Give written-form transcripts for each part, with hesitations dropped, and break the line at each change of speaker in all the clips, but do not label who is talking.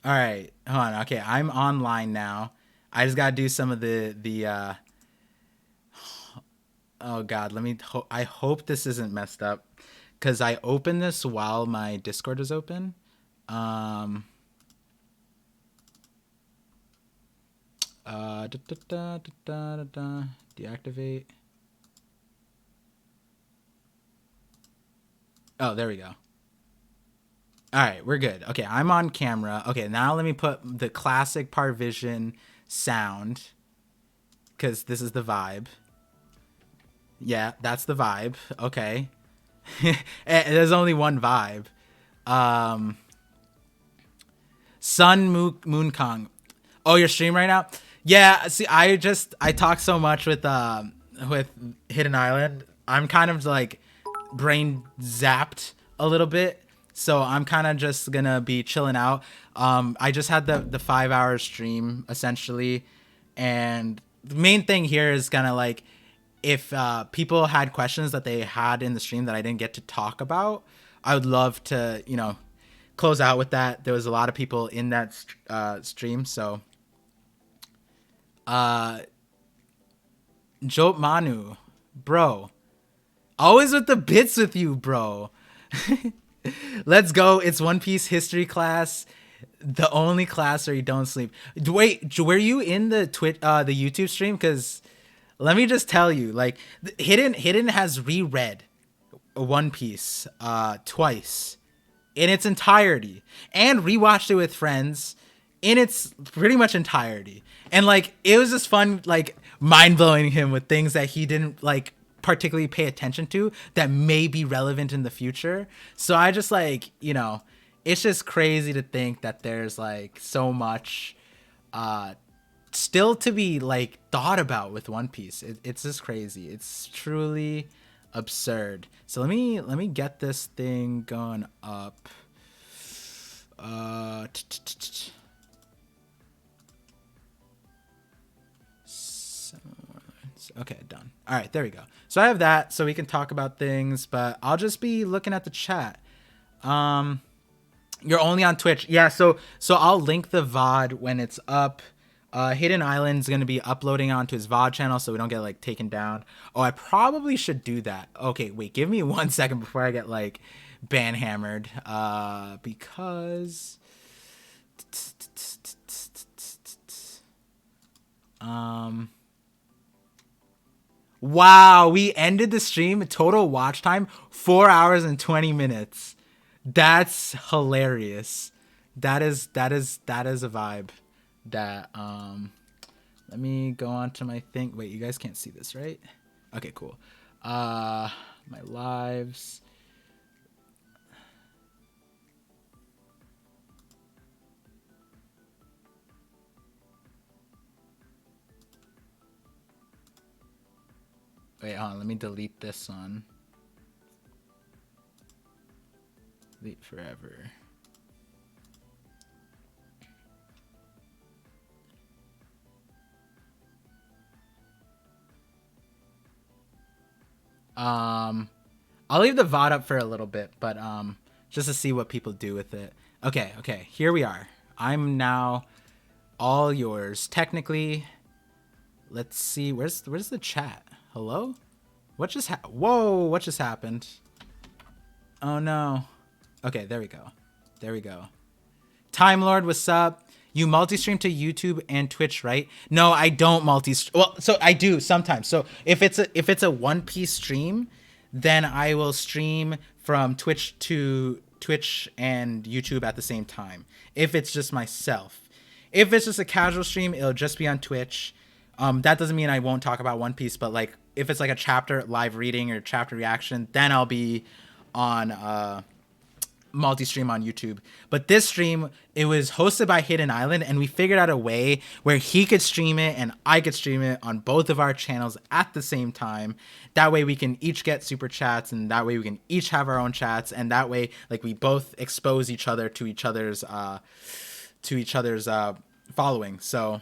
All right, hold on. Okay, I'm online now. I just gotta do some of the. Oh God, let me. I hope this isn't messed up, because I opened this while my Discord is open. Um. Da, da, da, da, da, da, da. Deactivate. Oh, there we go. All right, we're good. Okay, I'm on camera. Okay, now let me put the classic Parvision sound, because this is the vibe. Yeah, that's the vibe. Okay. There's only one vibe. Um, Moon Kong. Oh, you're streaming right now? Yeah. See, I talk so much with Hidden Island. I'm kind of like brain zapped a little bit, so I'm kind of just gonna be chilling out. I just had the 5 hour stream essentially, and the main thing here is kind of like if people had questions that they had in the stream that I didn't get to talk about, I would love to, close out with that. There was a lot of people in that stream, so uh, Joe Manu, bro, always with the bits with you, bro. Let's go. It's One Piece history class, the only class where you don't sleep. Wait, were you in the YouTube stream? Because let me just tell you, like, Hidden has reread One Piece twice in its entirety and rewatched it with friends in its pretty much entirety. And like it was just fun, like mind blowing him with things that he didn't like particularly pay attention to that may be relevant in the future. So I just like, it's just crazy to think that there's like so much uh still to be like thought about with One Piece. It's just crazy. It's truly absurd. So let me get this thing going up. Uh, okay, done. All right, there we go. So I have that, so we can talk about things, but I'll just be looking at the chat. Um, you're only on Twitch, yeah. So I'll link the VOD when it's up. Hidden Island's gonna be uploading onto his VOD channel, so we don't get like taken down. Oh, I probably should do that. Okay, wait, give me 1 second before I get like ban hammered. Because um wow, we ended the stream. Total watch time 4 hours and 20 minutes. That's hilarious. That is a vibe. That let me go on to my thing. Wait, you guys can't see this, right? Okay, cool. My lives. Wait, hold on. Let me delete this one. Delete forever. Um, I'll leave the VOD up for a little bit, but just to see what people do with it. Okay, okay, here we are. I'm now all yours. Technically, let's see. Where's the chat? Hello? Whoa, what just happened? Oh no. Okay, there we go. There we go. Time Lord, what's up? You multi-stream to YouTube and Twitch, right? No, I don't well, so I do sometimes. So if it's a One Piece stream, then I will stream from Twitch to Twitch and YouTube at the same time. If it's just myself. If it's just a casual stream, it'll just be on Twitch. That doesn't mean I won't talk about One Piece, but like if it's like a chapter live reading or chapter reaction, then I'll be on multi-stream on YouTube. But this stream, it was hosted by Hidden Island, and we figured out a way where he could stream it and I could stream it on both of our channels at the same time. That way we can each get super chats, and that way we can each have our own chats, and that way like we both expose each other to each other's following. So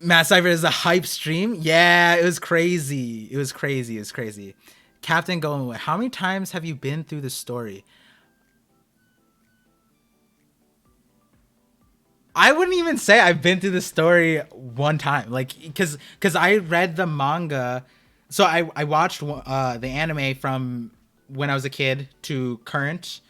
Matt Cypher is a hype stream. Yeah, it was crazy. It was crazy. It was crazy. Captain Golden, how many times have you been through the story? I wouldn't even say I've been through the story one time, like because I read the manga, so I watched the anime from when I was a kid to current,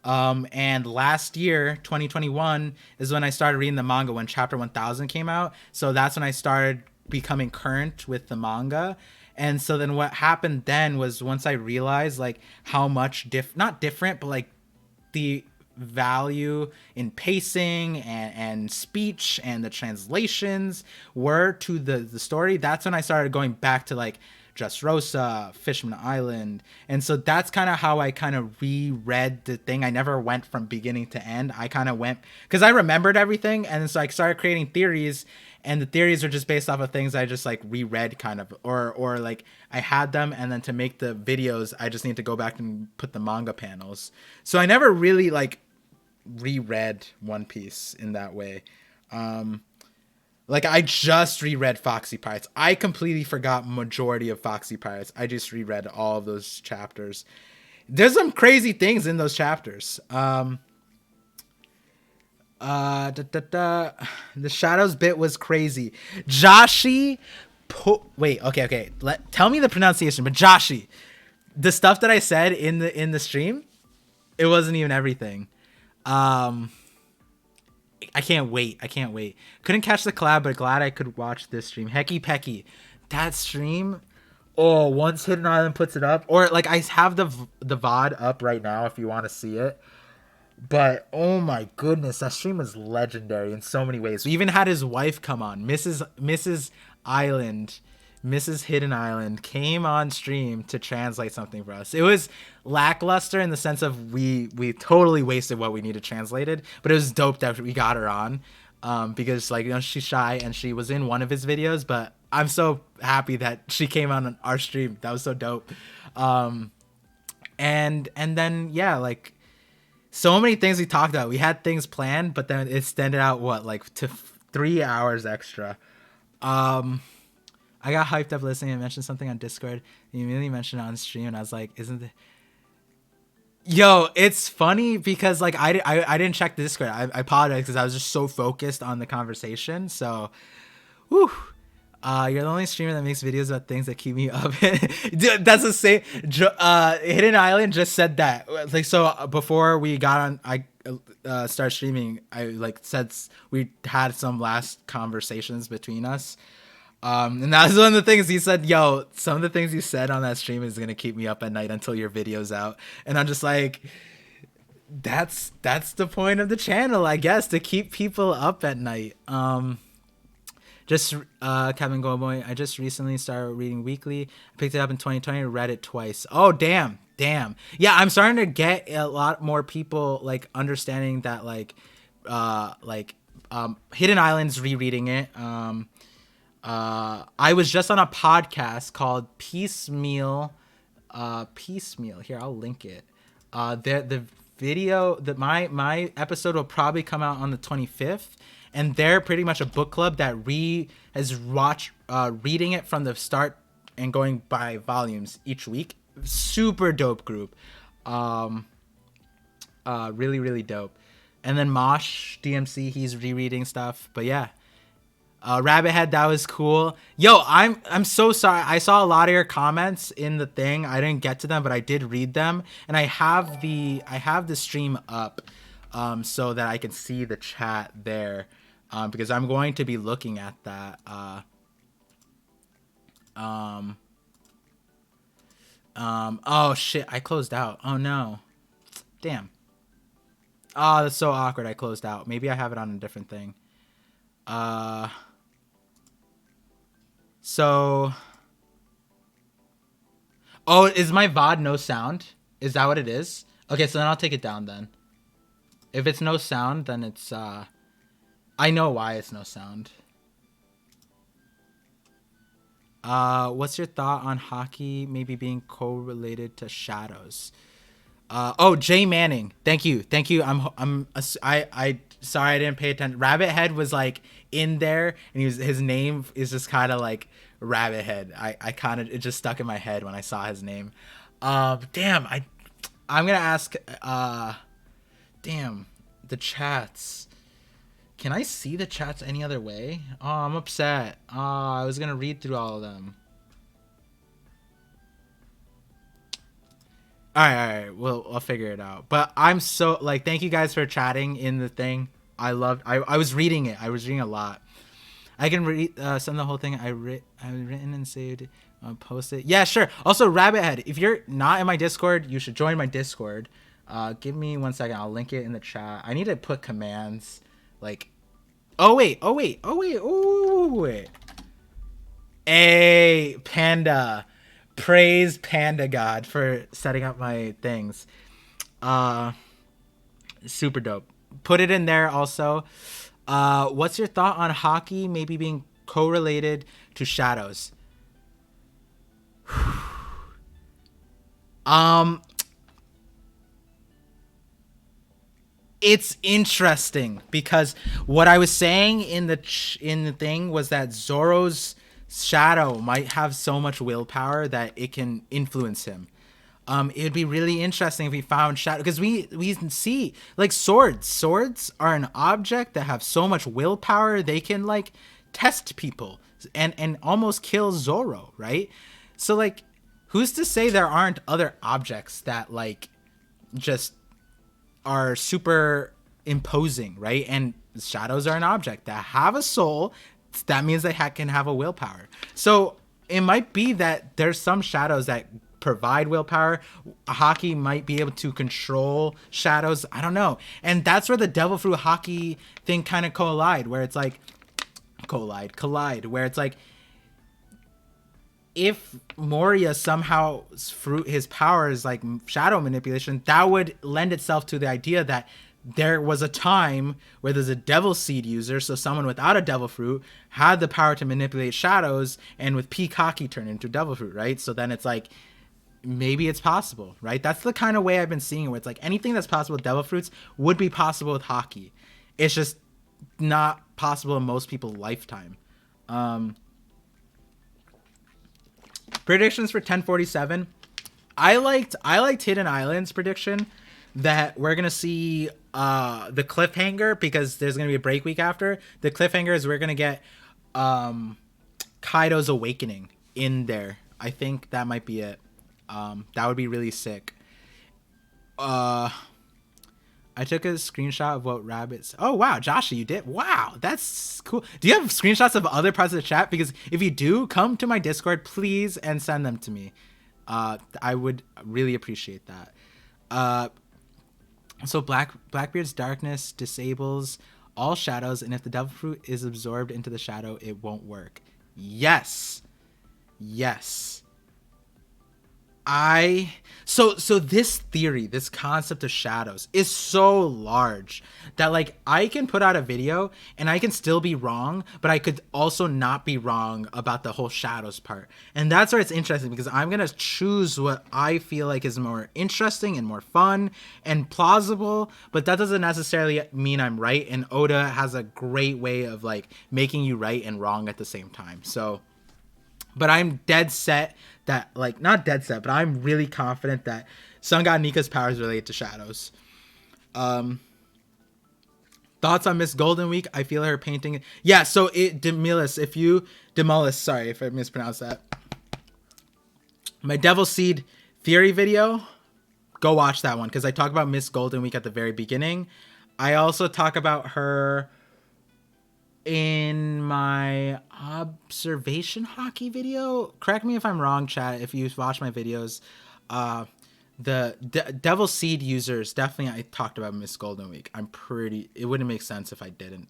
and last year 2021 is when I started reading the manga when Chapter 1000 came out. So that's when I started becoming current with the manga. And so then what happened then was once I realized like how much not different, but like the value in pacing and speech and the translations were to the story, that's when I started going back to like Dressrosa, Fishman Island. And so that's kind of how I kind of reread the thing. I never went from beginning to end. I kind of went because I remembered everything. And so I started creating theories, and the theories are just based off of things I just like reread kind of, or like I had them, and then to make the videos I just need to go back and put the manga panels. So I never really like reread One Piece in that way. Like I just reread Foxy Pirates. I completely forgot majority of Foxy Pirates. I just reread all of those chapters. There's some crazy things in those chapters. The Shadows bit was crazy. Wait, okay. Tell me the pronunciation, but Joshi. The stuff that I said in the stream, it wasn't even everything. I can't wait. Couldn't catch the collab, but glad I could watch this stream. Hecky Pecky. That stream. Oh, once Hidden Island puts it up, or like I have the VOD up right now if you want to see it. But oh my goodness, that stream was legendary in so many ways. We even had his wife come on, Mrs. Island, Mrs. Hidden Island came on stream to translate something for us. It was lackluster in the sense of we totally wasted what we needed translated, but it was dope that we got her on, because like she's shy and she was in one of his videos, but I'm so happy that she came on our stream. That was so dope. And then yeah, like. So many things we talked about. We had things planned, but then it extended out to 3 hours extra. I got hyped up listening. I mentioned something on Discord. You immediately mentioned it on stream, and I was like, "Isn't it?" Yo, it's funny because like I didn't check the Discord. I apologize because I was just so focused on the conversation. So, whew. You're the only streamer that makes videos about things that keep me up. Dude, that's the same. Hidden Island just said that. Like, so before we got on, I started streaming. I like said we had some last conversations between us. And that was one of the things he said. Yo, some of the things you said on that stream is gonna keep me up at night until your video's out. And I'm just like, that's the point of the channel, I guess, to keep people up at night. Kevin Goboy, I just recently started reading weekly. I picked it up in 2020, read it twice. Oh, damn. Yeah, I'm starting to get a lot more people like understanding that Hidden Island's rereading it. I was just on a podcast called Piecemeal. Here, I'll link it. The video that my episode will probably come out on the 25th. And they're pretty much a book club that has watched reading it from the start and going by volumes each week. Super dope group. Really, really dope. And then Mosh DMC, he's rereading stuff. But yeah. Rabbit Head, that was cool. Yo, I'm so sorry. I saw a lot of your comments in the thing. I didn't get to them, but I did read them. And I have the stream up so that I can see the chat there. Because I'm going to be looking at that. Oh shit, I closed out. Oh no. Damn. Oh, that's so awkward. I closed out. Maybe I have it on a different thing. So. Oh, is my VOD no sound? Is that what it is? Okay, so then I'll take it down then. If it's no sound, then it's, I know why it's no sound. What's your thought on hockey maybe being correlated to shadows? Oh, Jay Manning. Thank you. I sorry I didn't pay attention. Rabbit Head was like in there, and his name is just kind of like Rabbit Head. I kind of, it just stuck in my head when I saw his name. Damn. I'm gonna ask. Damn, the chats. Can I see the chats any other way? Oh, I'm upset. Oh, I was gonna read through all of them. All right. Well, I'll figure it out. But I'm so like, thank you guys for chatting in the thing. I was reading it. I was reading a lot. I can read send the whole thing. I written and saved. Post it. Yeah, sure. Also, Rabbit Head. If you're not in my Discord, you should join my Discord. Give me 1 second. I'll link it in the chat. I need to put commands. Like, oh wait. Hey, Panda. Praise Panda God for setting up my things. Super dope. Put it in there also. What's your thought on hockey maybe being correlated to shadows? It's interesting because what I was saying in the thing was that Zoro's shadow might have so much willpower that it can influence him. It'd be really interesting if we found shadow, because we see like swords are an object that have so much willpower they can like test people and almost kill Zoro, right? So like, who's to say there aren't other objects that like just are super imposing, right? And shadows are an object that have a soul. That means they can have a willpower. So it might be that there's some shadows that provide willpower. Hockey might be able to control shadows. I don't know. And that's where the Devil Fruit hockey thing kind of collide, where it's like where it's like, if Moria somehow through his powers like shadow manipulation, that would lend itself to the idea that there was a time where there's a devil seed user, so someone without a devil fruit had the power to manipulate shadows, and with peak hockey turned into devil fruit, right? So then it's like, maybe it's possible, right? That's the kind of way I've been seeing it, where it's like anything that's possible with devil fruits would be possible with hockey. It's just not possible in most people's lifetime. Predictions for 1047. I liked Hidden Island's prediction that we're gonna see the cliffhanger, because there's gonna be a break week after. The cliffhanger is we're gonna get Kaido's awakening in there. I think that might be it. That would be really sick. I took a screenshot of what rabbits. Oh wow, Joshua, you did. Wow, that's cool. Do you have screenshots of other parts of the chat? Because if you do, come to my Discord, please, and send them to me. I would really appreciate that. So Blackbeard's darkness disables all shadows, and if the devil fruit is absorbed into the shadow, it won't work. Yes. So this theory, this concept of shadows is so large that like I can put out a video and I can still be wrong, but I could also not be wrong about the whole shadows part. And that's where it's interesting, because I'm going to choose what I feel like is more interesting and more fun and plausible, but that doesn't necessarily mean I'm right. And Oda has a great way of like making you right and wrong at the same time. So, but I'm dead set that, like, not dead set, but I'm really confident that Sun God Nika's power is related to shadows. Thoughts on Miss Golden Week? I feel her painting. Yeah, so Demolus, sorry if I mispronounced that. My Devil Seed theory video, go watch that one, because I talk about Miss Golden Week at the very beginning. I also talk about her in my observation hockey video. Correct me if I'm wrong, chat, if you've watched my videos. The Devil Seed users, definitely I talked about Miss Golden Week. It wouldn't make sense if I didn't.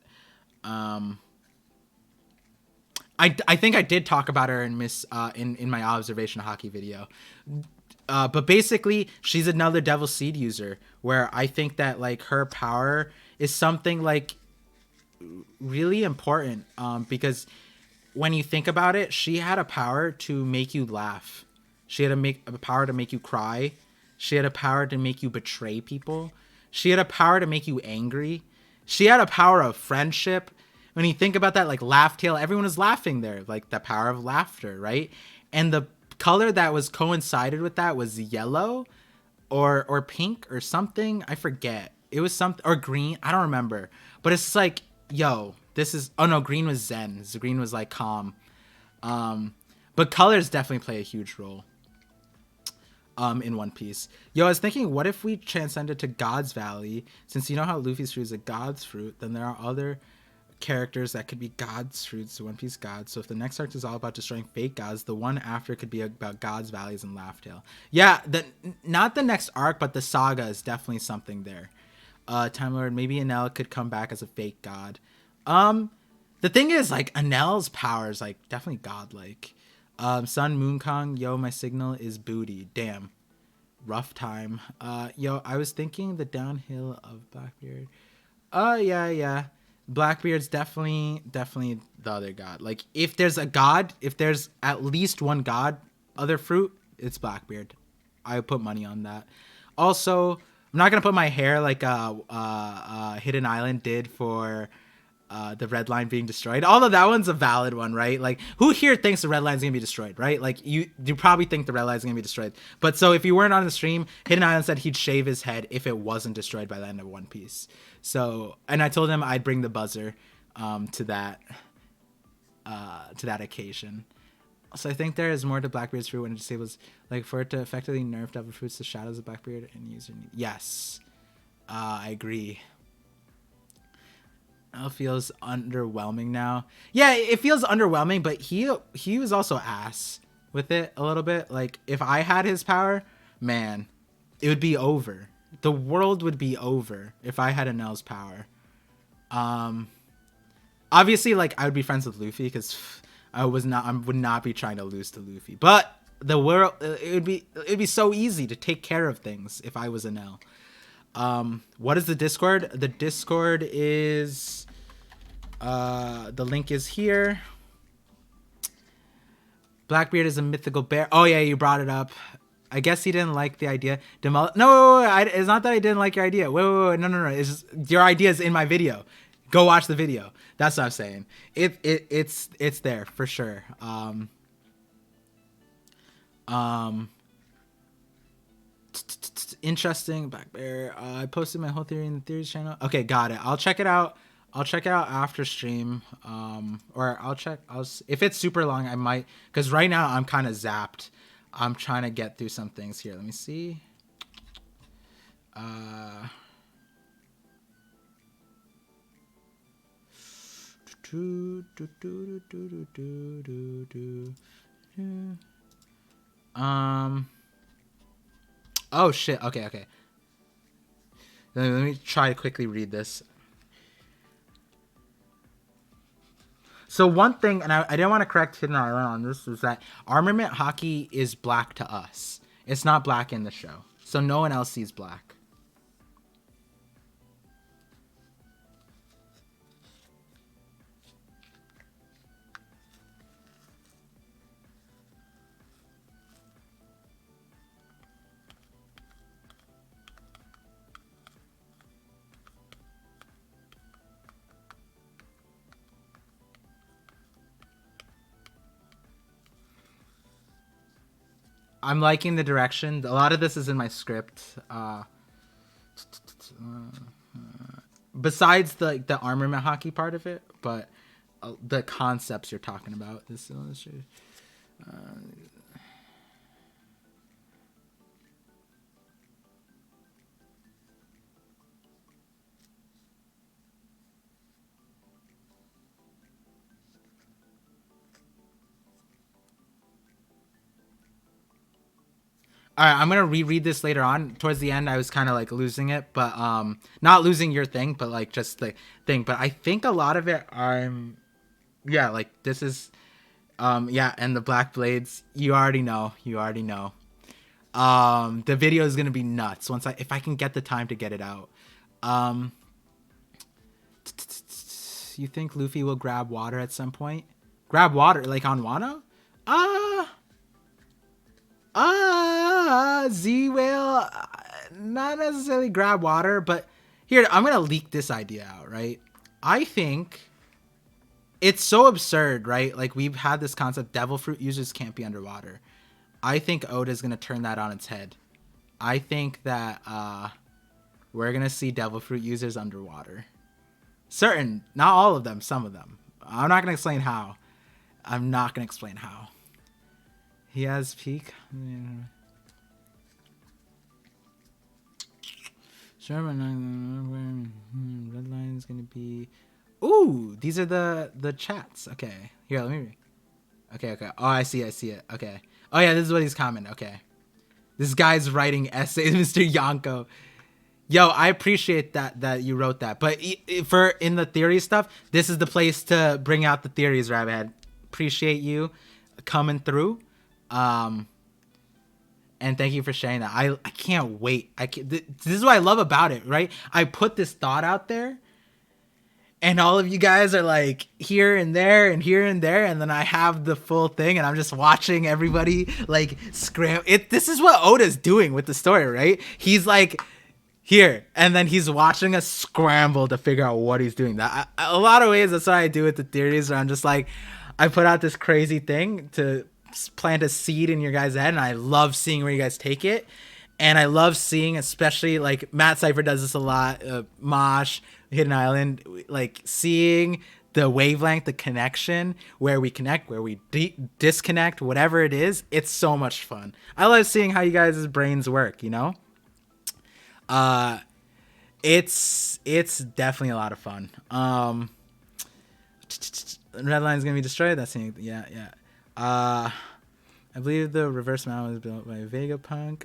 I think I did talk about her in in my observation hockey video. But basically, she's another Devil Seed user, where I think that like her power is something like really important, because when you think about it, she had a power to make you laugh. She had a power to make you cry. She had a power to make you betray people. She had a power to make you angry. She had a power of friendship. When you think about that, like Laugh Tale, everyone was laughing there, like the power of laughter, right? And the color that was coincided with that was yellow or pink or something. I forget. It was something, or green. I don't remember. But it's like yo, this is, oh no, green was zen. So green was like calm. But colors definitely play a huge role in One Piece. Yo, I was thinking, what if we transcended to God's Valley? Since you know how Luffy's fruit is a God's fruit, then there are other characters that could be God's fruits, so One Piece gods. So if the next arc is all about destroying fake gods, the one after could be about God's Valleys and Laugh Tale. Yeah, not the next arc, but the saga is definitely something there. Time Lord, maybe Enel could come back as a fake god. The thing is, like, Enel's power is like definitely godlike. Sun Moon Kong, yo, my signal is booty. Damn. Rough time. Yo, I was thinking the downhill of Blackbeard. Yeah. Blackbeard's definitely the other god. Like, if there's a god, if there's at least one god, other fruit, it's Blackbeard. I would put money on that. Also, I'm not gonna put my hair like Hidden Island did for the red line being destroyed. Although that one's a valid one, right? Like, who here thinks the red line's gonna be destroyed, right? Like, you probably think the red line's gonna be destroyed. But so if you weren't on the stream, Hidden Island said he'd shave his head if it wasn't destroyed by the end of One Piece. So, and I told him I'd bring the buzzer to that occasion. So I think there is more to Blackbeard's fruit when it disables, like, for it to effectively nerf Devil Fruits, the shadows of Blackbeard and user need. Yes, I agree. It feels underwhelming now. Yeah, it feels underwhelming, but he was also ass with it a little bit. Like, if I had his power, man, it would be over. The world would be over if I had Enel's power. Obviously, like, I would be friends with Luffy because I would not be trying to lose to Luffy. But the world, it'd be so easy to take care of things if I was Enel. What is the Discord? The Discord is the link is here. Blackbeard is a mythical bear. Oh yeah, you brought it up. I guess he didn't like the idea. No, it's not that I didn't like your idea. Wait, no. It's just, your idea is in my video. Go watch the video. That's what I'm saying. It's there for sure. Interesting. Black Bear. I posted my whole theory in the theories channel. Okay, got it. I'll check it out. After stream. Or if it's super long, I might, because right now I'm kind of zapped. I'm trying to get through some things here. Let me see. Oh shit. Okay. Let me try to quickly read this. So one thing, and I didn't want to correct Hidden Island on this, is that Armament Hockey is black to us. It's not black in the show. So no one else sees black. I'm liking the direction. A lot of this is in my script. Besides the Armament Hockey part of it, but the concepts you're talking about. This illustrated. All right, I'm gonna reread this later on. Towards the end, I was kind of like losing it, but not losing your thing, but like just the thing. But I think a lot of it, yeah, like this is, yeah, and the Black Blades. You already know. The video is gonna be nuts if I can get the time to get it out. You think Luffy will grab water at some point? Grab water like on Wano? Z will not necessarily grab water, but here, I'm gonna leak this idea out, right? I think it's so absurd, right? Like, we've had this concept, devil fruit users can't be underwater. I think Oda's gonna turn that on its head. I think that we're gonna see devil fruit users underwater. Certain, not all of them, some of them. I'm not gonna explain how. I'm not gonna explain how. He has peak. Sherman, red line is gonna be. Ooh, these are the chats. Okay, here, let me read. Okay. Oh, I see it. Okay. Oh yeah, this is what he's commenting. Okay, this guy's writing essays, Mr. Yonko. Yo, I appreciate that you wrote that. But for in the theory stuff, this is the place to bring out the theories, Rabbit. Appreciate you coming through. And thank you for sharing that. I can't wait. This is what I love about it, right? I put this thought out there, and all of you guys are like here and there and here and there, and then I have the full thing, and I'm just watching everybody like scram. This is what Oda's doing with the story, right? He's like here, and then he's watching us scramble to figure out what he's doing. That a lot of ways, that's what I do with the theories, where I'm just like, I put out this crazy thing to plant a seed in your guys' head, and I love seeing where you guys take it. And I love seeing, especially like Matt Cypher does this a lot, Mosh, Hidden Island, like seeing the wavelength, the connection, where we connect, where we disconnect, whatever it is. It's so much fun. I love seeing how you guys' brains work, you know? It's definitely a lot of fun. Red Line's gonna be destroyed. That's yeah. I believe the reverse mount was built by Vegapunk.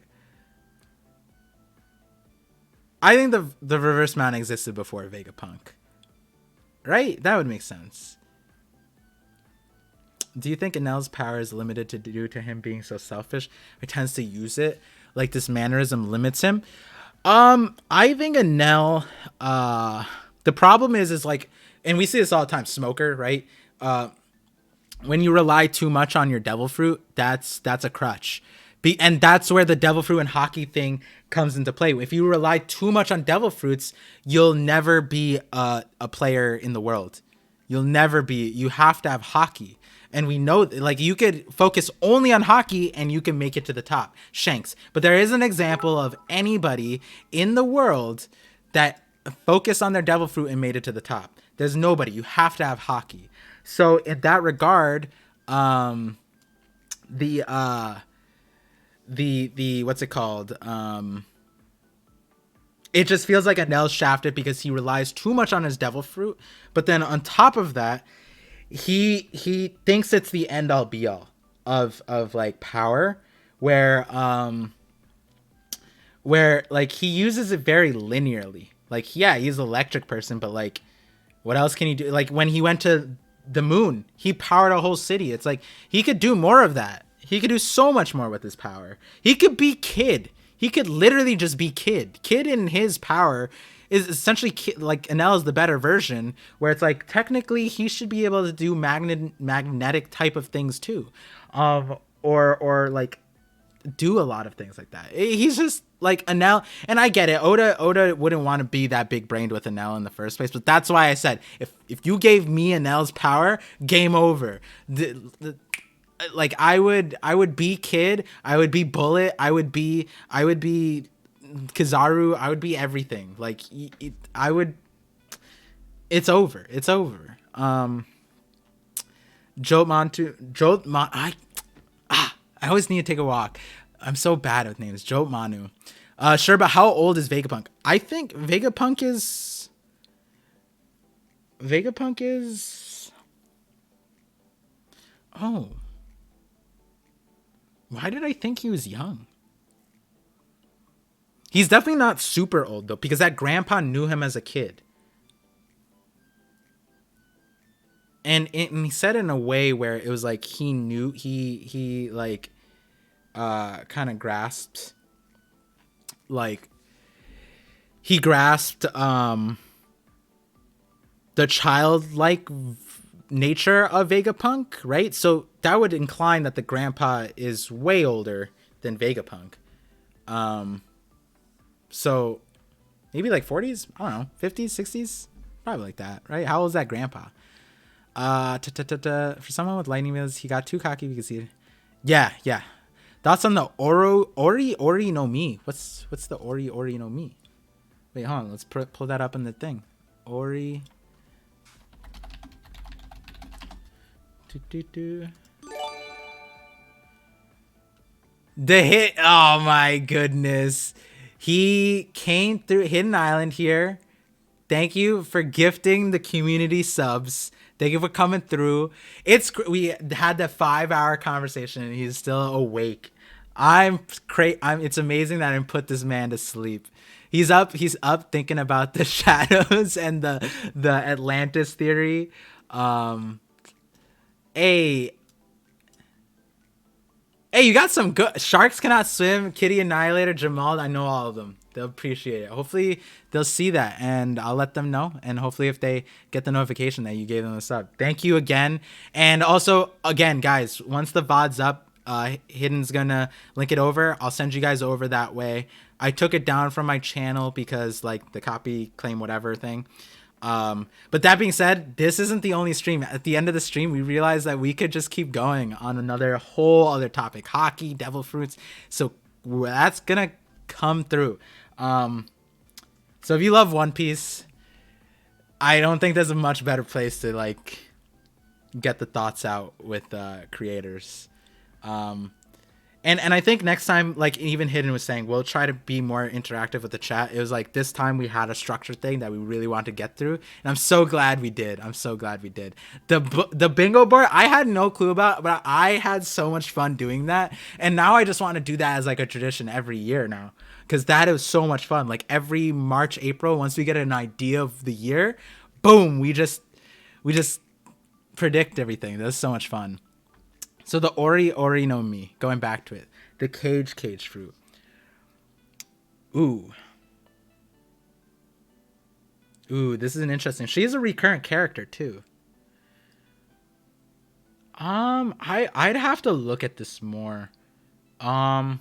I think the reverse mount existed before Vegapunk. Right? That would make sense. Do you think Enel's power is limited due to him being so selfish? He tends to use it. Like this mannerism limits him. I think Enel, the problem is like, and we see this all the time, Smoker, right? When you rely too much on your devil fruit, that's a crutch. And that's where the devil fruit and hockey thing comes into play. If you rely too much on devil fruits, you'll never be a player in the world. You'll never be. You have to have hockey. And we know, like, you could focus only on hockey and you can make it to the top. Shanks. But there is an example of anybody in the world that focused on their devil fruit and made it to the top. There's nobody. You have to have hockey. So in that regard, the what's it called? It just feels like Enel's shafted because he relies too much on his devil fruit. But then on top of that, he thinks it's the end all be all of like power, where like he uses it very linearly. Like, yeah, he's an electric person, but like, what else can he do? Like when he went to the moon, he powered a whole city. It's like he could do more of that. He could do so much more with his power. He could be Kid. He could literally just be Kid. Kid in his power is essentially like Enel is the better version, where it's like technically he should be able to do magnetic type of things too, or like do a lot of things like that. He's just like Enel, and I get it. Oda wouldn't want to be that big brained with Enel in the first place, but that's why I said if you gave me Enel's power, game over. Like I would be Kid, I would be Bullet, I would be Kizaru, I would be everything. Like I would. It's over. I always need to take a walk. I'm so bad with names. Joe Manu. Sure, but how old is Vegapunk? I think Vegapunk is. Oh. Why did I think he was young? He's definitely not super old, though, because that grandpa knew him as a kid. And he said it in a way where it was like he knew, he like, kind of grasped, like, he grasped, the childlike nature of Vegapunk, right? So that would incline that the grandpa is way older than Vegapunk. So maybe like 40s, I don't know, 50s, 60s, probably like that, right? How old is that grandpa? For someone with lightning wheels, he got too cocky because he, yeah. Thoughts on the Ori no Mi? What's the Ori no Mi? Wait, hold on, let's pull that up in the thing. Ori The hit. Oh my goodness. He came through Hidden Island here. Thank you for gifting the community subs. Thank you for coming through. We had that 5-hour conversation and he's still awake. It's amazing that I didn't put this man to sleep. He's up thinking about the shadows and the Atlantis theory. Hey, you got some good Sharks Cannot Swim, Kitty Annihilator, Jamal. I know all of them. They'll appreciate it. Hopefully they'll see that and I'll let them know. And hopefully if they get the notification that you gave them a sub. Thank you again. And also, again, guys, once the VOD's up, Hidden's gonna link it over. I'll send you guys over that way. I took it down from my channel because like the copy claim whatever thing. But that being said, this isn't the only stream. At the end of the stream, we realized that we could just keep going on another whole other topic, hockey, devil fruits. So that's gonna come through. So if you love One Piece, I don't think there's a much better place to like get the thoughts out with creators. And I think next time, like even Hidden was saying, we'll try to be more interactive with the chat. It was like this time we had a structured thing that we really want to get through. And I'm so glad we did. The bingo board, I had no clue about, but I had so much fun doing that. And now I just want to do that as like a tradition every year now. Because that is so much fun. Like every March, April, once we get an idea of the year, boom, we just predict everything. That's so much fun. So the Ori no Mi, going back to it. The cage fruit. Ooh, this is an interesting. She's a recurrent character too. I'd have to look at this more. But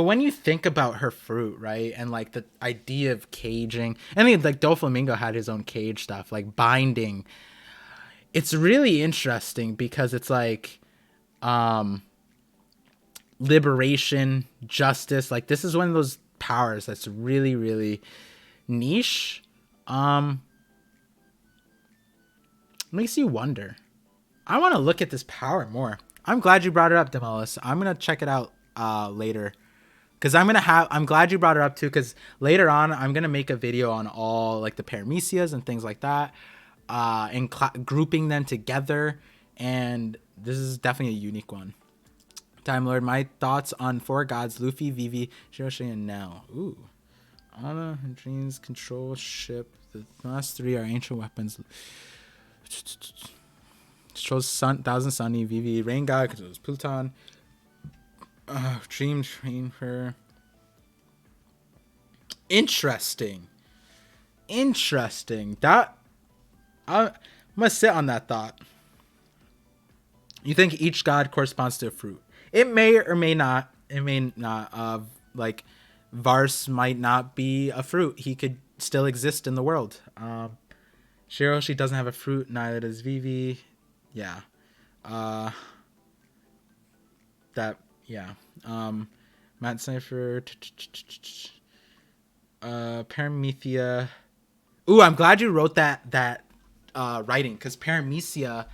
when you think about her fruit, right, and like the idea of caging, I mean, like Doflamingo had his own cage stuff, like binding. It's really interesting because it's like, liberation, justice. Like this is one of those powers that's really, really niche. Makes you wonder. I want to look at this power more. I'm glad you brought it up, Demolis. I'm gonna check it out later. Because I'm glad you brought it up too, because later on I'm gonna make a video on all like the Paramecias and things like that, and grouping them together. And this is definitely a unique one. Time Lord, my thoughts on Four Gods: Luffy, Vivi, Shiroshi, and Nell. Ooh, Ana and Dreams control ship. The last three are ancient weapons. Shows Thousand Sunny, Vivi, Rain God controls Pluton. Dream train for. Interesting. That I'm gonna sit on that thought. You think each god corresponds to a fruit. It may or may not. It may not. Like Vars might not be a fruit. He could still exist in the world. Shiroshi doesn't have a fruit. Neither does Vivi. Yeah. Matt Cypher. Paramethea. Ooh, I'm glad you wrote that writing, because Paramecia,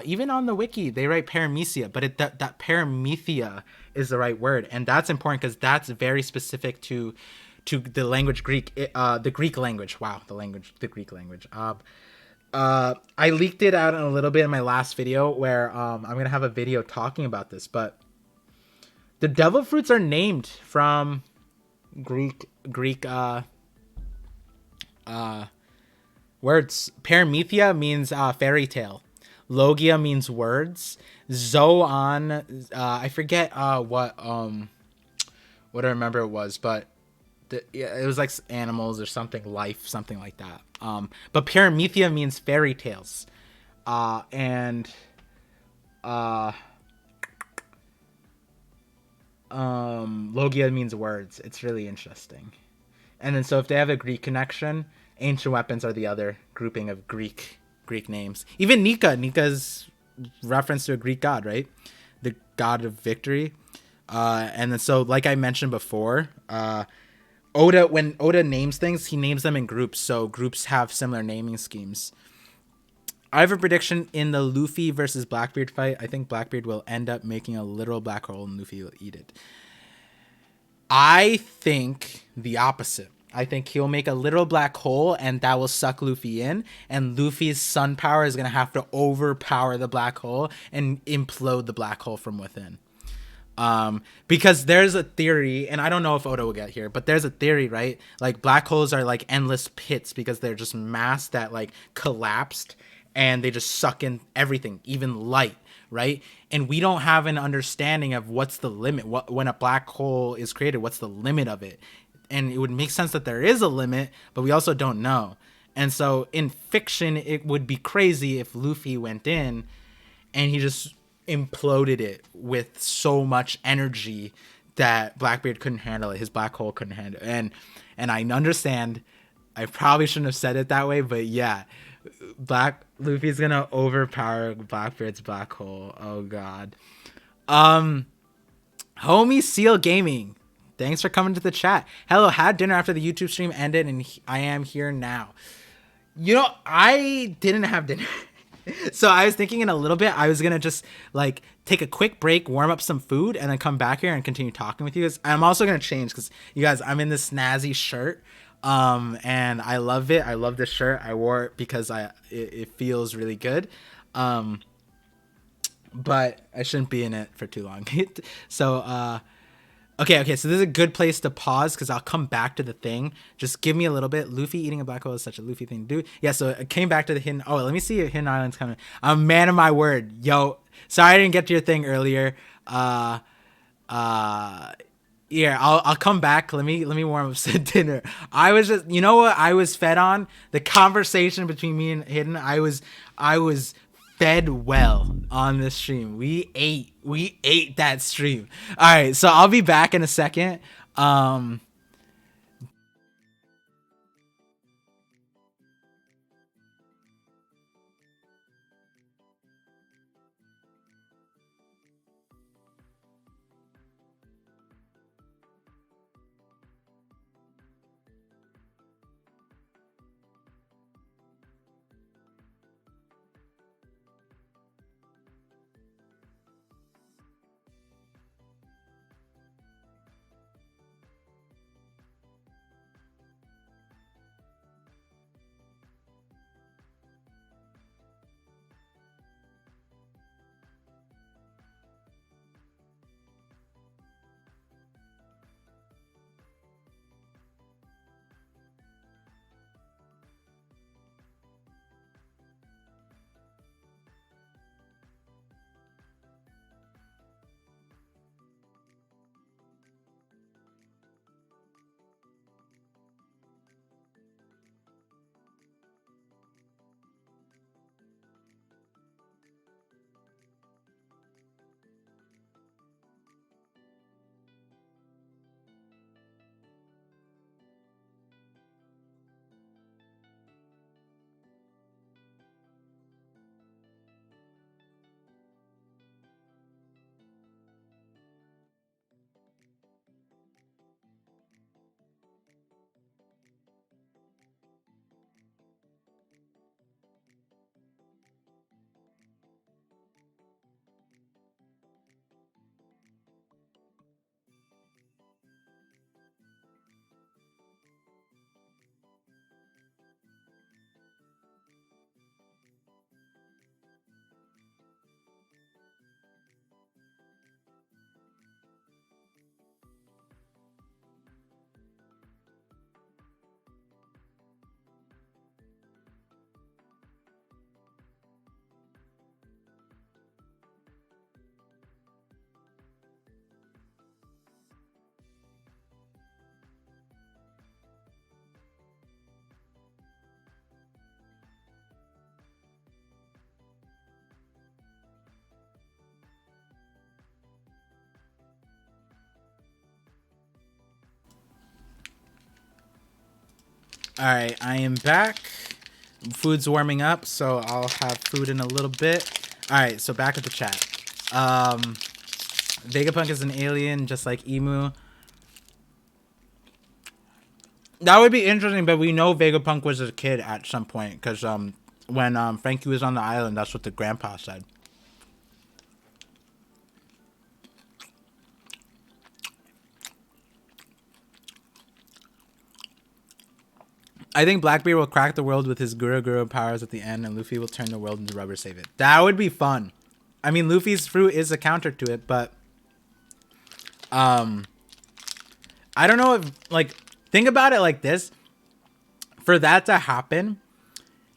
even on the wiki they write Paramecia, but that Paramethea is the right word, and that's important because that's very specific to the language Greek, the Greek language. Wow, the Greek language. I leaked it out in a little bit in my last video, where I'm gonna have a video talking about this, but the devil fruits are named from Greek words. Paramethea means fairy tale. Logia means words. Zoan, I forget what I remember it was, but it was like animals or something, life, something like that. But Paramethea means fairy tales, and Logia means words. It's really interesting. And then so if they have a Greek connection, ancient weapons are the other grouping of Greek names. Even Nika's reference to a Greek god, right? The god of victory. And then so like I mentioned before, when Oda names things, he names them in groups. So groups have similar naming schemes. I have a prediction in the Luffy versus Blackbeard fight. I think Blackbeard will end up making a literal black hole and Luffy will eat it. I think the opposite. I think he'll make a literal black hole and that will suck Luffy in, and Luffy's sun power is going to have to overpower the black hole and implode the black hole from within. Because there's a theory, and I don't know if Oda will get here, but there's a theory, right? Like black holes are like endless pits because they're just mass that like collapsed and they just suck in everything, even light, right? And we don't have an understanding of what's the limit. What when a black hole is created, what's the limit of it? And it would make sense that there is a limit, but we also don't know. And so in fiction, it would be crazy if Luffy went in and he just imploded it with so much energy that Blackbeard couldn't handle it. His black hole couldn't handle it. And I understand I probably shouldn't have said it that way, but yeah, Luffy's gonna overpower Blackbeard's black hole. Oh god. Homie Seal Gaming, thanks for coming to the chat. Hello, had dinner after the YouTube stream ended and I am here now. You know, I didn't have dinner. So I was thinking in a little bit, I was going to just like take a quick break, warm up some food, and then come back here and continue talking with you guys. I'm also going to change because you guys, I'm in this snazzy shirt. And I love it. I love this shirt. I wore it because it feels really good. But I shouldn't be in it for too long. So, Okay, so this is a good place to pause because I'll come back to the thing. Just give me a little bit. Luffy eating a black hole is such a Luffy thing to do. Yeah, so I came back to the hidden... Oh, let me see if Hidden Island's coming. I'm a man of my word. Yo, sorry I didn't get to your thing earlier. Yeah, I'll come back. Let me warm up some dinner. I was just... You know what I was fed on? The conversation between me and Hidden. I was fed well on this stream. We ate that stream. All right, so I'll be back in a second. All right, I am back. Food's warming up, so I'll have food in a little bit. All right, so back at the chat. Vegapunk is an alien, just like Emu. That would be interesting, but we know Vegapunk was a kid at some point, because when Frankie was on the island. That's what the grandpa said. I think Blackbeard will crack the world with his Guru Guru powers at the end, and Luffy will turn the world into rubber, save it. That would be fun. I mean, Luffy's fruit is a counter to it, but I don't know if, like, think about it like this. For that to happen,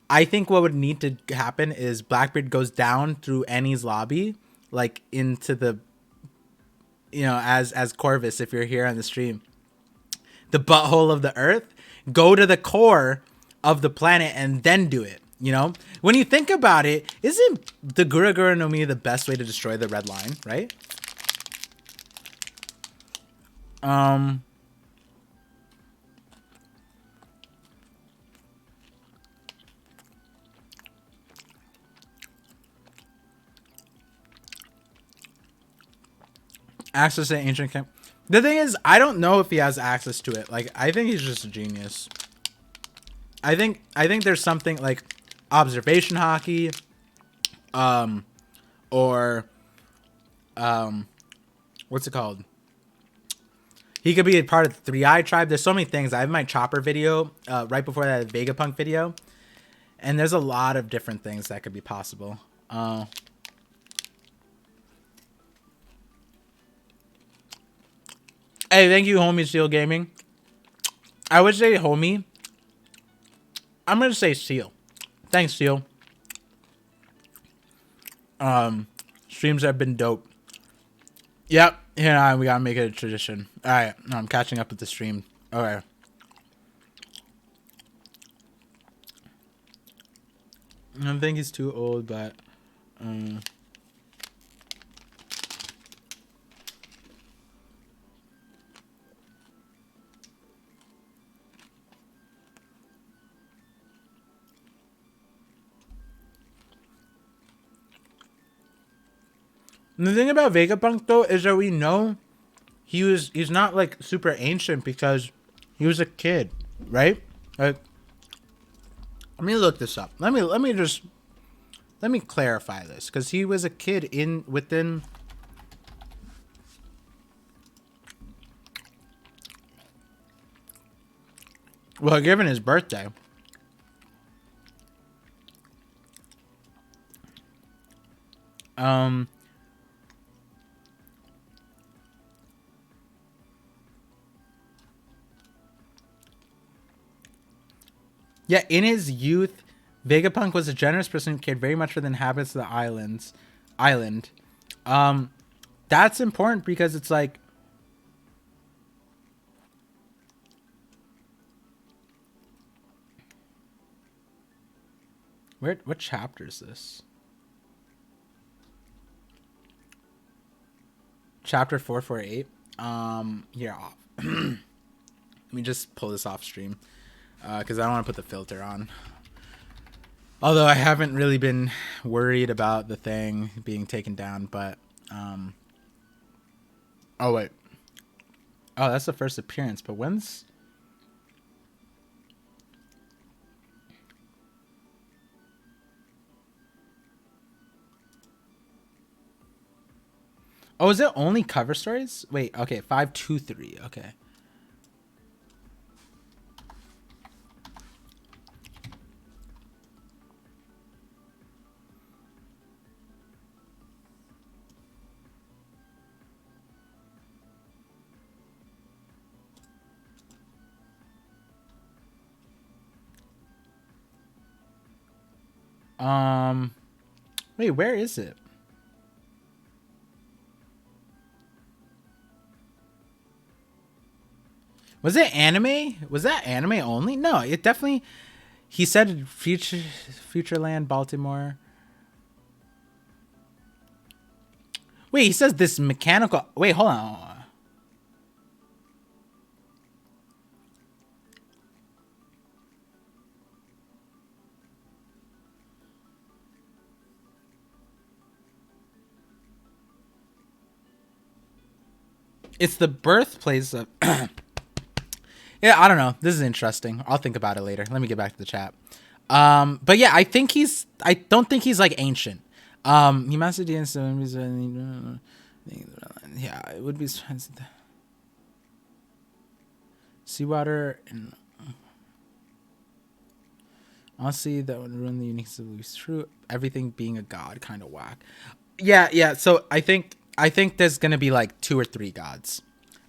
I think what would need to happen is Blackbeard goes down through Annie's lobby, like into the, you know, as Corvus, if you're here on the stream, the butthole of the earth. Go to the core of the planet and then do it. You know, when you think about it, isn't the Gura Gura no Mi the best way to destroy the red line, right? Access to ancient camp. The thing is, I don't know if he has access to it. Like, I think he's just a genius. I think there's something like observation hockey, or what's it called? He could be a part of the 3-Eye tribe. There's so many things. I have my Chopper video right before that Vegapunk video, and there's a lot of different things that could be possible. Hey, thank you, homie Seal Gaming. I would say homie. I'm gonna say Seal. Thanks, Seal. Streams have been dope. Yep. Yeah, we gotta make it a tradition. All right, I'm catching up with the stream. Okay. I think he's too old, but the thing about Vegapunk though is that we know he's not like super ancient because he was a kid, right? Like, let me look this up. Let me clarify this, because he was a kid within. Well, given his birthday. Yeah, in his youth, Vegapunk was a generous person who cared very much for the inhabitants of the island. That's important because it's like, what chapter is this? Chapter 448. Here, off. Let me just pull this off stream. Because I don't want to put the filter on. Although I haven't really been worried about the thing being taken down, but oh wait. Oh, that's the first appearance, but when's... Oh, is it only cover stories? Wait, okay, 523. Okay. Wait, where is it? Was it anime? Was that anime only? No, it definitely. He said Futureland, Baltimore. Wait, he says this mechanical. Wait, hold on. It's the birthplace of. Yeah, I don't know. This is interesting. I'll think about it later. Let me get back to the chat. But yeah, I don't think he's like ancient. He mastered the yeah, it would be seawater and honestly that would ruin the uniqueness of Luis. True, everything being a god kind of whack. Yeah. So I think there's gonna be like 2 or 3 gods.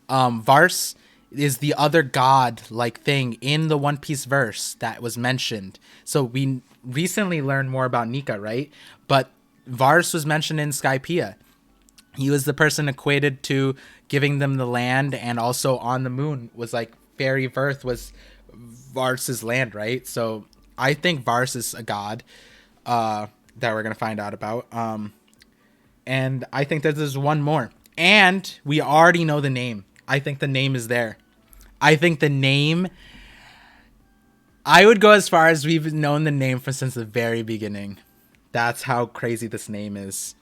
Vars is the other god like thing in the One Piece verse that was mentioned. So we recently learned more about Nika, right? But Vars was mentioned in Skypiea. He was the person equated to giving them the land, and also on the moon was like Fairy Verth was Vars's land, right? So I think Vars is a god that we're gonna find out about. And I think that there's one more, and we already know the name. I think the name is there. I think the name. I would go as far as we've known the name since the very beginning. That's how crazy this name is.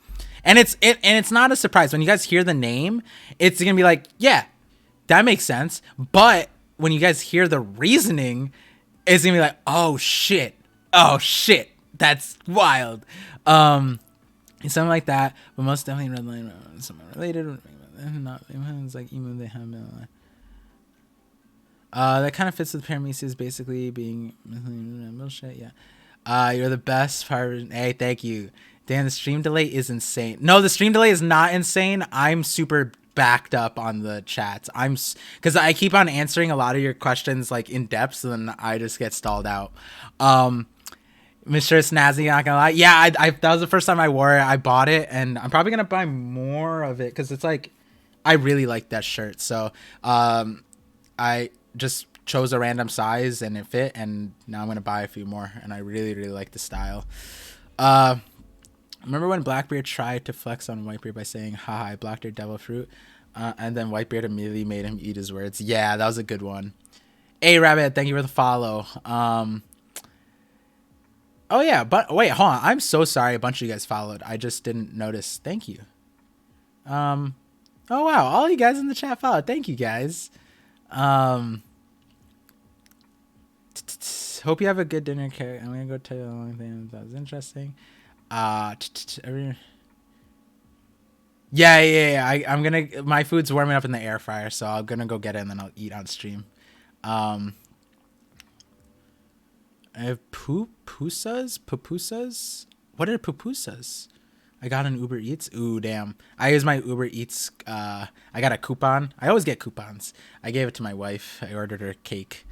And it's not a surprise when you guys hear the name. It's gonna be like, yeah, that makes sense. But when you guys hear the reasoning, it's gonna be like, oh shit, that's wild. Something like that. But most definitely red line, something related. Not it's like even they have that kind of fits with Paramecia basically being bullshit. Yeah. You're the best. Hey, thank you. Dan, the stream delay is insane. No, the stream delay is not insane. I'm super backed up on the chats. Because I keep on answering a lot of your questions like in depth, so then I just get stalled out. Mr. Snazzy, not gonna lie. Yeah, I that was the first time I wore it. I bought it, and I'm probably gonna buy more of it because it's like I really like that shirt. So I just chose a random size and it fit, and now I'm gonna buy a few more, and I really like the style. Remember when Blackbeard tried to flex on Whitebeard by saying, haha, I blocked your devil fruit? And then Whitebeard immediately made him eat his words. Yeah, that was a good one. Hey, Rabbit, thank you for the follow. Oh, yeah, but wait, hold on. I'm so sorry a bunch of you guys followed. I just didn't notice. Thank you. Oh, wow. All you guys in the chat followed. Thank you, guys. Hope you have a good dinner, Carrot. I'm going to go tell you the long thing that was interesting. Yeah. I'm gonna. My food's warming up in the air fryer, so I'm gonna go get it and then I'll eat on stream. I have pupusas. What are pupusas? I got an Uber Eats. Ooh, damn! I use my Uber Eats. I got a coupon. I always get coupons. I gave it to my wife. I ordered her cake.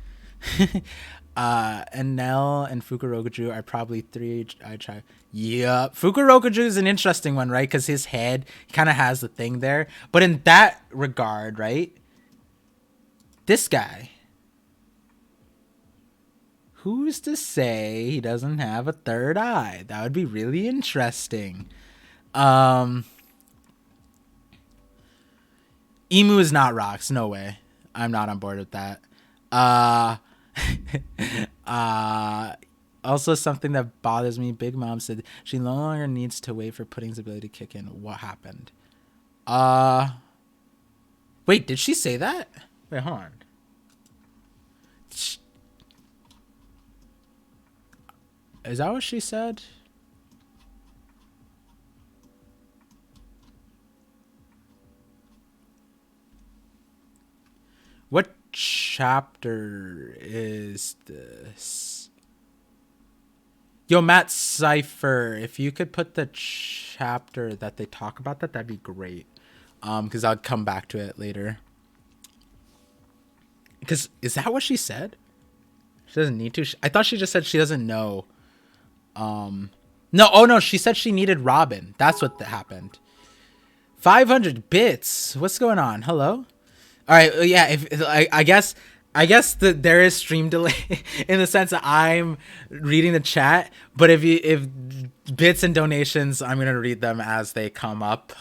And Nell and Fukurokuju are probably 3 I try. Yeah, Fukurokuju is an interesting one, right? Because his head kind of has the thing there. But in that regard, right? This guy. Who's to say he doesn't have a third eye? That would be really interesting. Emu is not rocks. No way. I'm not on board with that. Also something that bothers me. Big Mom said she no longer needs to wait for Pudding's ability to kick in. What happened? Wait, did she say that? Wait, hold on. Is that what she said? What chapter is this? Yo, Matt Cypher, if you could put the chapter that they talk about that'd be great. Because I'll come back to it later. Because is that what she said? She doesn't need to. I thought she just said she doesn't know. No. Oh no, she said she needed Robin. That's what happened. 500 bits. What's going on? Hello. All right. Yeah. If I guess that there is stream delay in the sense that I'm reading the chat, but if bits and donations, I'm gonna read them as they come up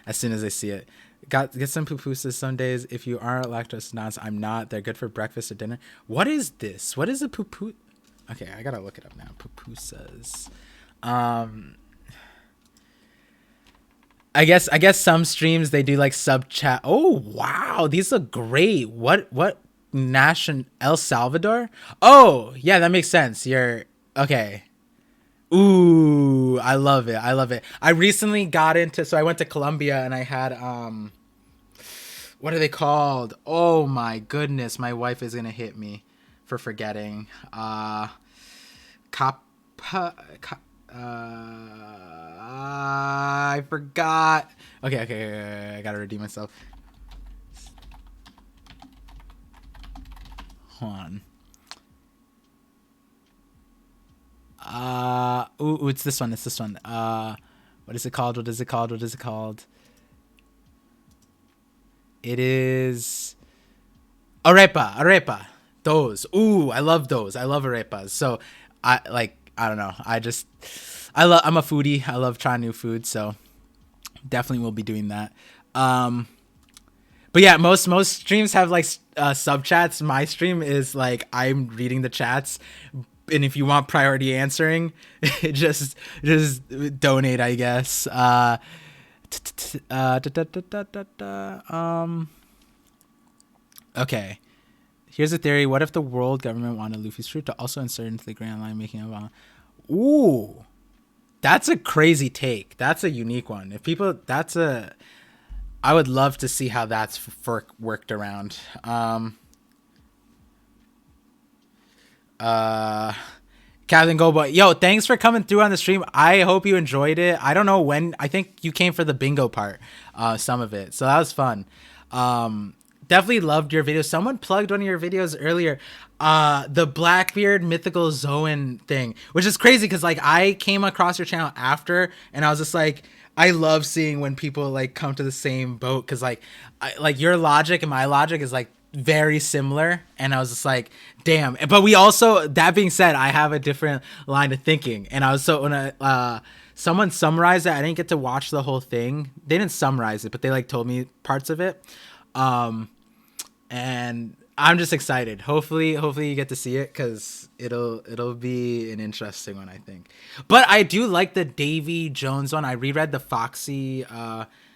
as soon as I see it. Get some pupusas some days. If you are lactose intolerant, I'm not. They're good for breakfast or dinner. What is this? What is a pupu? Okay, I gotta look it up now. Pupusas. I guess some streams they do like sub chat. Oh wow, these look great. What nation? El Salvador? Oh yeah, that makes sense. You're Okay. Ooh, I love it. I love it. I recently got into, so I went to Colombia and I had what are they called? Oh my goodness, my wife is gonna hit me for forgetting. Cop, cop I forgot. Okay, I gotta redeem myself. Hold on. Ooh, it's this one. It's this one. What is it called? What is it called? What is it called? It is arepa. Those. Ooh, I love those. I love arepas. So, I don't know. I'm a foodie. I love trying new food. So, definitely will be doing that. But yeah, most streams have like sub chats. My stream is like I'm reading the chats, and if you want priority answering, just donate, I guess. Okay. Here's a theory. What if the world government wanted Luffy's fruit to also insert into the Grand Line, making a Ooh, that's a crazy take. That's a unique one. If people, I would love to see how that's worked around. Captain Gobo, yo, thanks for coming through on the stream. I hope you enjoyed it. I don't know when. I think you came for the bingo part, some of it, so that was fun. Definitely loved your video. Someone plugged one of your videos earlier, the Blackbeard mythical Zoan thing, which is crazy because like I came across your channel after, and I was just like, I love seeing when people like come to the same boat because like like your logic and my logic is like very similar, and I was just like, damn. But we also, that being said, I have a different line of thinking, and I was so when someone summarized it, I didn't get to watch the whole thing. They didn't summarize it, but they like told me parts of it. And I'm just excited. Hopefully you get to see it because it'll be an interesting one, I think. But I do like the Davy Jones one. I reread the Foxy.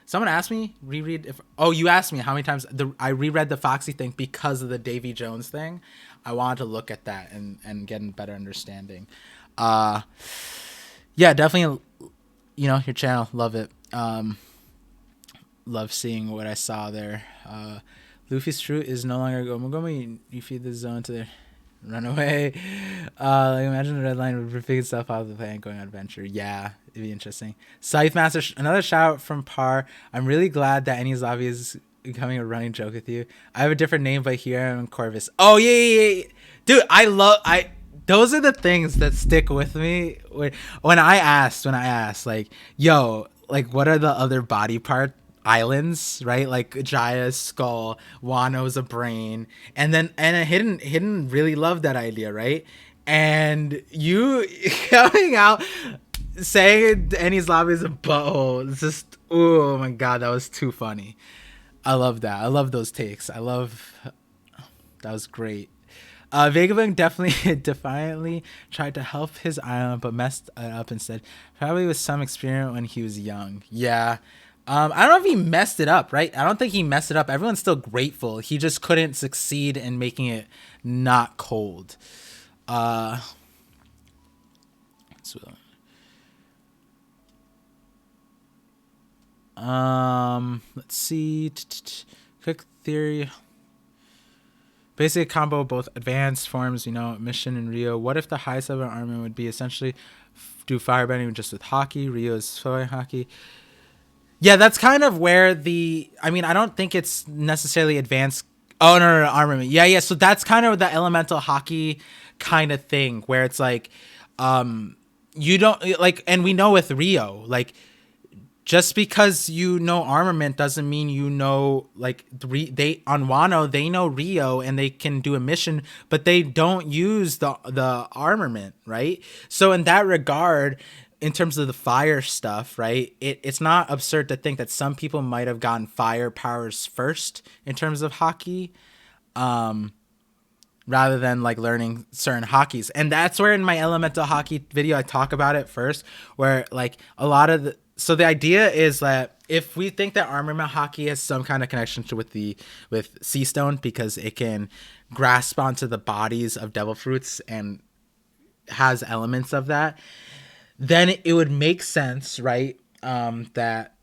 Someone asked me reread if. Oh, you asked me how many times I reread the Foxy thing because of the Davy Jones thing. I wanted to look at that and get a better understanding. Yeah, definitely. You know, your channel, love it. Love seeing what I saw there. Luffy's fruit is no longer Gomu Gomu. You feed the zone to the runaway. Like imagine the red line would pick itself out of the plane going on adventure. Yeah, it'd be interesting. Scythe Master, another shout out from Par. I'm really glad that Enies Lobby is becoming a running joke with you. I have a different name, but here I'm Corvus. Oh yeah. Dude, those are the things that stick with me when I asked like, yo, like what are the other body part islands, right? Like Jaya's skull, Wano's a brain, and a hidden really loved that idea, right? And you coming out saying Enies Lobby is a butthole, it's just, oh my god, that was too funny. I love that. I love those takes. That was great. Vagabond definitely defiantly tried to help his island, but messed it up instead. Probably with some experience when he was young. Yeah. I don't know if he messed it up, right? I don't think he messed it up. Everyone's still grateful. He just couldn't succeed in making it not cold. Let's see. Quick theory. Basic combo, both advanced forms, Mission and Rio. What if the highest level armament would be essentially do firebending just with Haki? Rio's throwing Haki. Yeah, that's kind of where I don't think it's necessarily advanced. Oh, no, armament. Yeah. So that's kind of the elemental Haki kind of thing where it's like, you don't like, and we know with Rio, like, just because you know armament doesn't mean like they on Wano they know Rio and they can do a mission, but they don't use the armament, right? So in that regard, in terms of the fire stuff, right, it's not absurd to think that some people might have gotten fire powers first in terms of Haki, rather than like learning certain Hakis. And that's where in my elemental Haki video I talk about it first, where like a lot of so the idea is that if we think that armament Haki has some kind of connection with Sea Stone because it can grasp onto the bodies of devil fruits and has elements of that, then it would make sense, right? That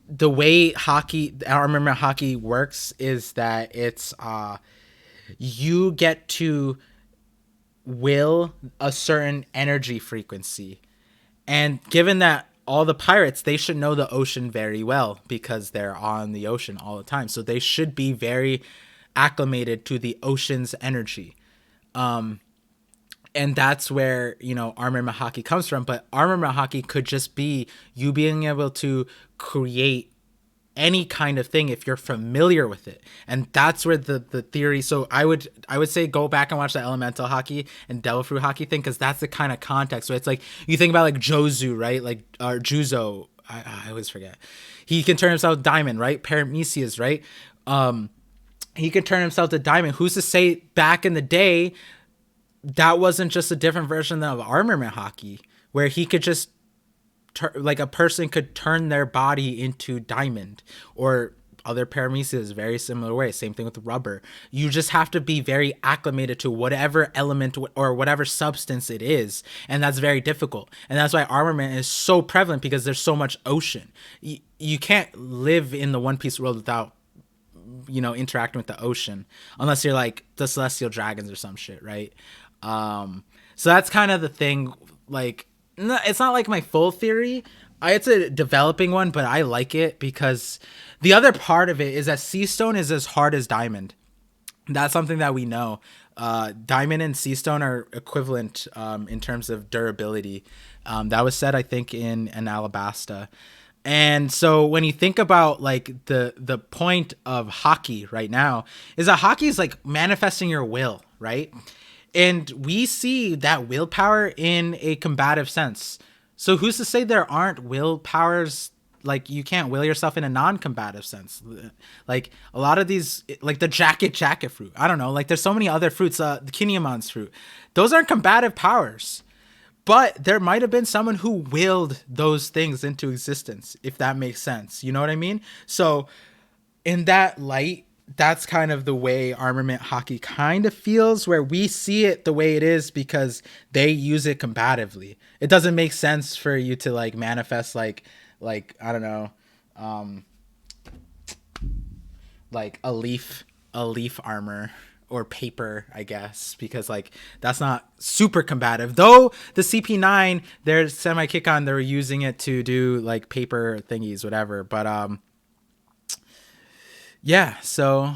the way armament hockey works is that it's you get to will a certain energy frequency. And given that all the pirates, they should know the ocean very well because they're on the ocean all the time. So they should be very acclimated to the ocean's energy. And that's where, armament hockey comes from. But armament hockey could just be you being able to create any kind of thing if you're familiar with it. And that's where the theory. So I would say go back and watch the elemental hockey and devil fruit hockey thing, because that's the kind of context. So it's like you think about like Jozu, right? Like or Juzo. I always forget. He can turn himself diamond, right? Paramecia, right? He can turn himself to diamond. Who's to say back in the day that wasn't just a different version of armament hockey where he could just like a person could turn their body into diamond, or other Paramecias very similar way. Same thing with rubber. You just have to be very acclimated to whatever element or whatever substance it is, and that's very difficult. And that's why armament is so prevalent, because there's so much ocean. You can't live in the One Piece world without interacting with the ocean, unless you're like the Celestial Dragons or some shit, right? So that's kind of the thing. Like, it's not like my full theory. It's a developing one, but I like it because the other part of it is that sea stone is as hard as diamond. That's something that we know. Diamond and sea stone are equivalent in terms of durability. That was said, I think, in Alabasta. And so when you think about like the point of hockey right now is that hockey is like manifesting your will, right? And we see that willpower in a combative sense. So who's to say there aren't willpowers? Like, you can't will yourself in a non-combative sense. Like a lot of these, like the jacket fruit. I don't know. Like there's so many other fruits. The Kinyamon's fruit. Those aren't combative powers. But there might have been someone who willed those things into existence, if that makes sense. You know what I mean? So in that light, that's kind of the way armament hockey kind of feels, where we see it the way it is because they use it combatively. It doesn't make sense for you to like manifest like I don't know, like a leaf armor or paper, I guess, because like that's not super combative. Though the CP9, their semi kick on, they're using it to do like paper thingies, whatever. But yeah, so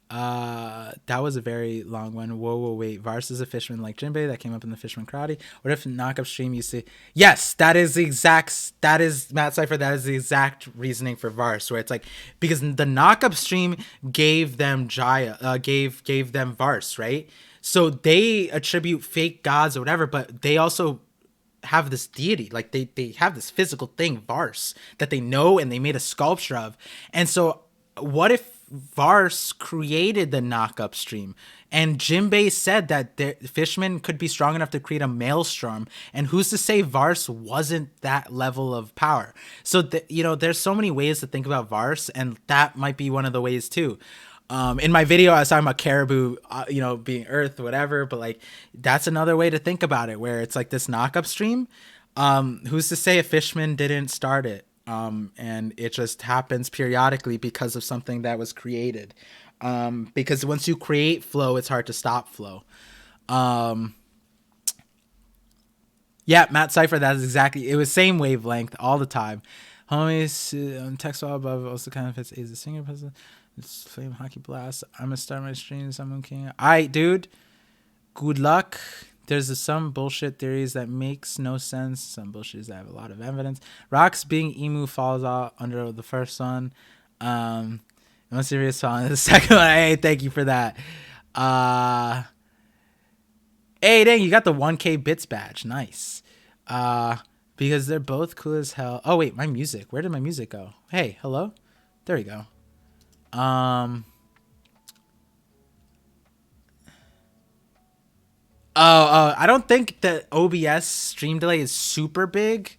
that was a very long one. Whoa, wait. Vars is a fisherman like Jinbei that came up in the Fisherman Karate. What if Knockup Stream you see? Yes, that is Matt Cypher. That is the exact reasoning for Vars, where it's like, because the Knockup Stream gave them gave them Vars, right? So they attribute fake gods or whatever, but they also have this deity, like they have this physical thing, Vars, that they know and they made a sculpture of. And so what if Vars created the Knockup Stream, and Jinbei said that the fishermen could be strong enough to create a maelstrom, and who's to say Vars wasn't that level of power? So there's so many ways to think about Vars, and that might be one of the ways too. In my video I was talking about caribou being earth, whatever, but like that's another way to think about it, where it's like this Knockup Stream. Who's to say a fishman didn't start it? And it just happens periodically because of something that was created. Because once you create flow, it's hard to stop flow. Yeah, Matt Cypher, that's exactly, it was same wavelength all the time. Homies, text all above also kind of fits. Is the singer president? It's Flame Hockey Blast. I'm gonna start my stream. Someone king. Alright, dude. Good luck. There's some bullshit theories that makes no sense. Some bullshit that have a lot of evidence. Rocks being emu falls out under the first one. Most serious falling the second one. Hey, thank you for that. Hey, dang, you got the 1K bits badge. Nice. Because they're both cool as hell. Oh wait, my music. Where did my music go? Hey, hello. There we go. I don't think the OBS stream delay is super big.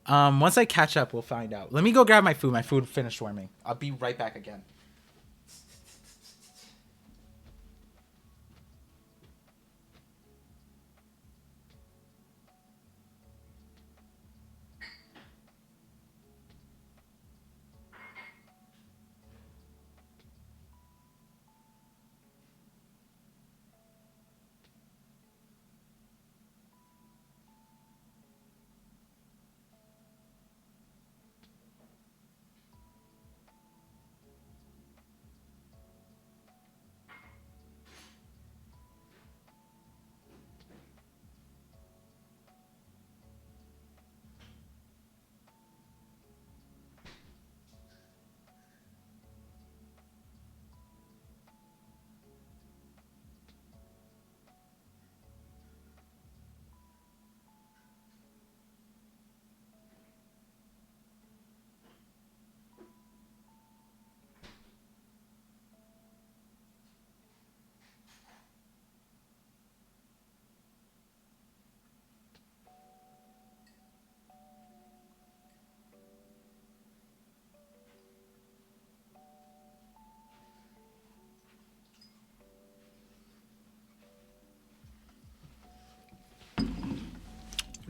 Once I catch up, we'll find out. Let me go grab my food. My food finished warming. I'll be right back again.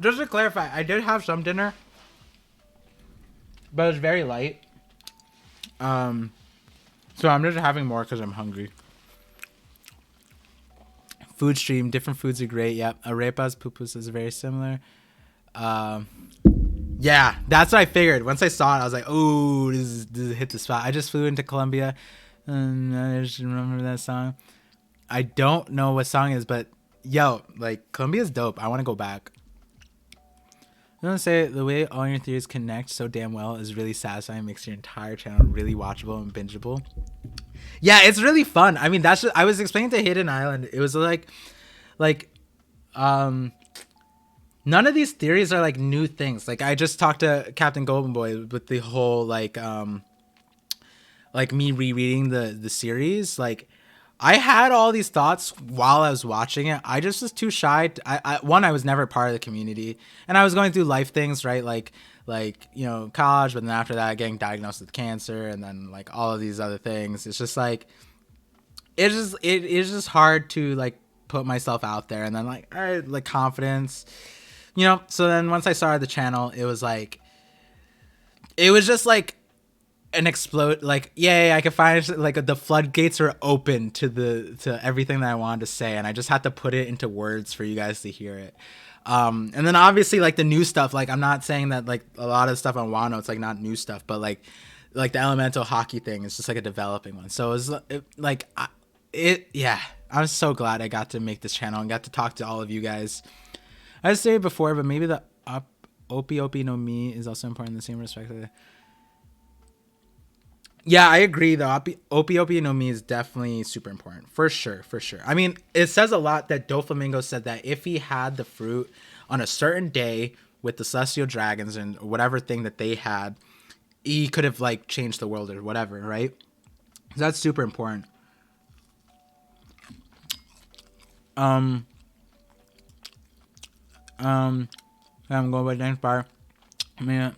Just to clarify, I did have some dinner, but it was very light. So I'm just having more because I'm hungry. Food stream, different foods are great. Yep, arepas, pupus is very similar. Um, yeah, that's what I figured. Once I saw it, I was like, "Oh, this hit the spot." I just flew into Colombia, and I just remember that song. I don't know what song it is, but yo, like Colombia's dope. I want to go back. I want to say the way all your theories connect so damn well is really satisfying. Makes your entire channel really watchable and bingeable. Yeah, it's really fun. I mean, that's just, I was explaining to Hidden Island. It was like, um, none of these theories are like new things. Like I just talked to Captain Golden Boy with the whole like me rereading the series. Like I had all these thoughts while I was watching it. I just was too shy. I was never part of the community, and I was going through life things, right? Like you know, college, but then after that, getting diagnosed with cancer, and then like all of these other things. It's just like it is just hard to like put myself out there, and then like I like confidence, you know. So then once I started the channel, it was just like an explode, like yay, I could find like the floodgates are open to everything that I wanted to say, and I just had to put it into words for you guys to hear it. And then obviously like the new stuff, like I'm not saying that like a lot of stuff on Wano it's like not new stuff, but like the elemental hockey thing is just like a developing one. So yeah, I'm so glad I got to make this channel and got to talk to all of you guys. I said it before, but maybe the Opi Opi no Mi is also important in the same respect. Yeah, I agree though. Opi Opi no Mi is definitely super important. For sure, for sure. I mean, it says a lot that Doflamingo said that if he had the fruit on a certain day with the Celestial Dragons and whatever thing that they had, he could have like changed the world or whatever, right? So that's super important. Um I'm going by Dance Bar. I mean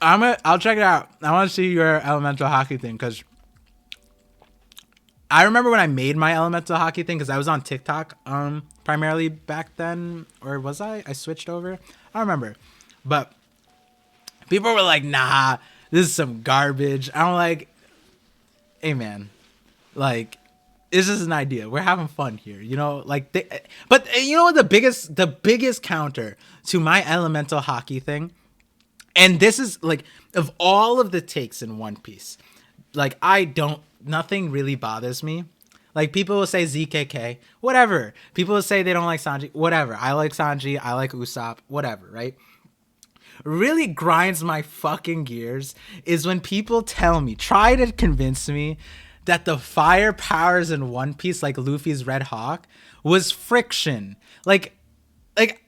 I'll check it out. I want to see your elemental hockey thing because I remember when I made my elemental hockey thing because I was on TikTok primarily back then, or was I? I switched over. I don't remember, but people were like, "Nah, this is some garbage." I'm like, "Hey man, like this is an idea. We're having fun here, you know." Like, but you know what? The biggest counter to my elemental hockey thing. And this is like of all of the takes in One Piece, like nothing really bothers me. Like people will say ZKK, whatever. People will say they don't like Sanji, whatever. I like Sanji, I like Usopp, whatever, right? Really grinds my fucking gears is when people try to convince me that the fire powers in One Piece, like Luffy's Red Hawk, was friction. Like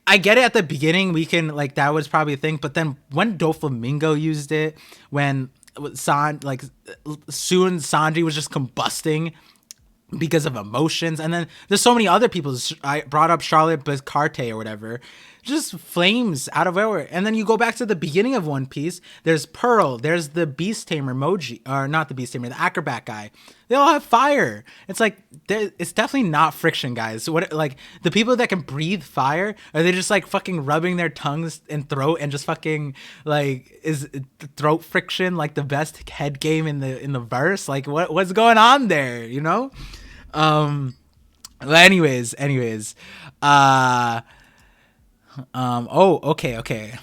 I get it at the beginning, we can like that was probably a thing, but then when Doflamingo used it, when soon Sanji was just combusting because of emotions, and then there's so many other people. I brought up Charlotte Bacarte or whatever, just flames out of nowhere. And then you go back to the beginning of One Piece, there's Pearl, there's the Beast Tamer Moji, or not the Beast Tamer, the Acrobat guy. They all have fire. It's like it's definitely not friction, guys. What, like the people that can breathe fire, are they just like fucking rubbing their tongues and throat and just fucking like is throat friction like the best head game in the verse? Like what's going on there, you know? But anyways, oh, okay.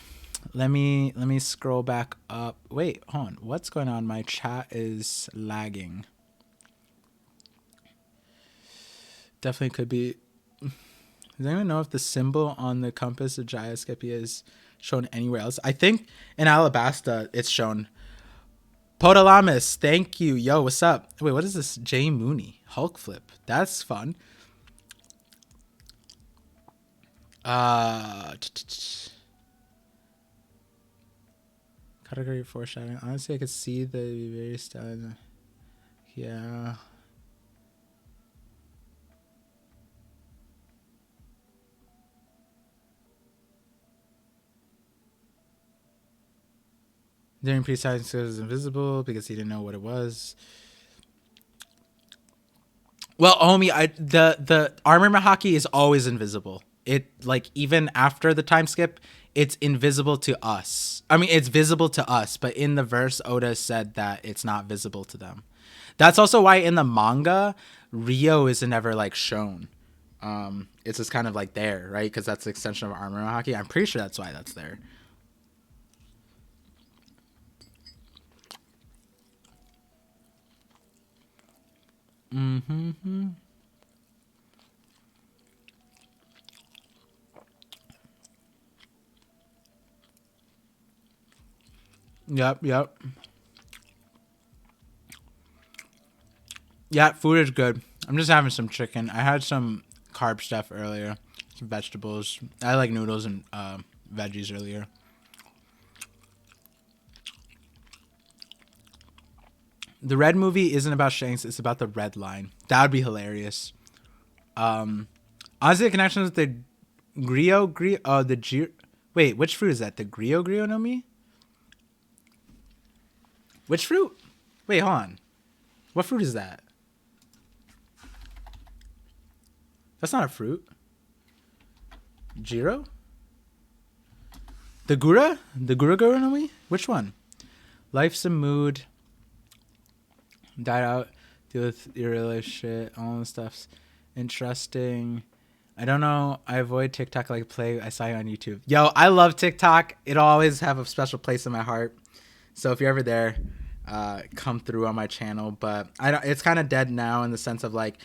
Let me scroll back up. Wait, hold on. What's going on? My chat is lagging. Definitely could be. Does anyone know if the symbol on the compass of Jaya Scipia is shown anywhere else? I think in Alabasta it's shown. Podalamus, thank you. Yo, what's up? Wait, what is this? Jay Mooney. Hulk flip. That's fun. Category foreshadowing. Honestly, I could see the very style. Yeah. During pre-science, it was invisible because he didn't know what it was. Well, homie, the armor hockey is always invisible. it, like, even after the time skip, it's invisible to us. I mean, it's visible to us, but in the verse, Oda said that it's not visible to them. That's also why in the manga, Rio isn't ever like shown. It's just kind of like there, right? Because that's the extension of Armor Haki. I'm pretty sure that's why that's there. Mm-hmm. Yep, yep. Yeah, food is good. I'm just having some chicken. I had some carb stuff earlier, some vegetables. I like noodles and veggies earlier. The Red movie isn't about Shanks. It's about the Red Line. That would be hilarious. Honestly, the connection with the the Wait, which fruit is that? The Grio no Mi? Which fruit? Wait, hold on. What fruit is that? That's not a fruit. Jiro? The Gura? The Gura no Mi? Which one? Life's a mood. Died out. Deal with irrelevant shit. All the stuff's interesting. I don't know. I avoid TikTok like play. I saw you on YouTube. Yo, I love TikTok. It'll always have a special place in my heart. So if you're ever there, come through on my channel. But it's kind of dead now in the sense of like,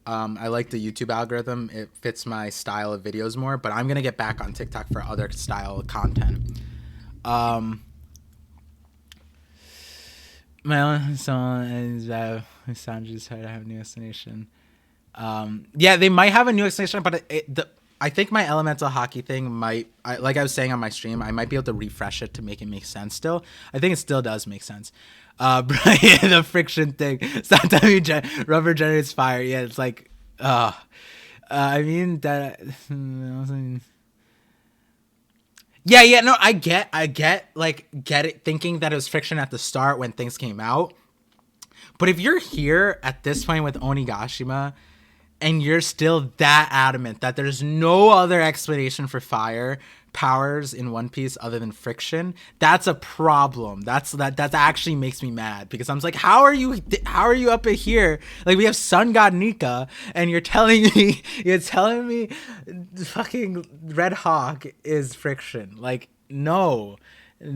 I like the YouTube algorithm. It fits my style of videos more. But I'm gonna get back on TikTok for other style content. My only song is Sanji's hard to have a new explanation. Yeah, they might have a new explanation, but I think my elemental hockey thing might, like I was saying on my stream, I might be able to refresh it to make it make sense still. I think it still does make sense. Brian, the friction thing. Stop telling me rubber generates fire. Yeah, it's like, I mean, that. Yeah, no, I get it, thinking that it was friction at the start when things came out. But if you're here at this point with Onigashima and you're still that adamant that there's no other explanation for fire powers in One Piece other than friction, that's a problem. That actually makes me mad, because I'm like, how are you up in here? Like, we have Sun God Nika, and you're telling me fucking Red Hawk is friction. Like, no. Thank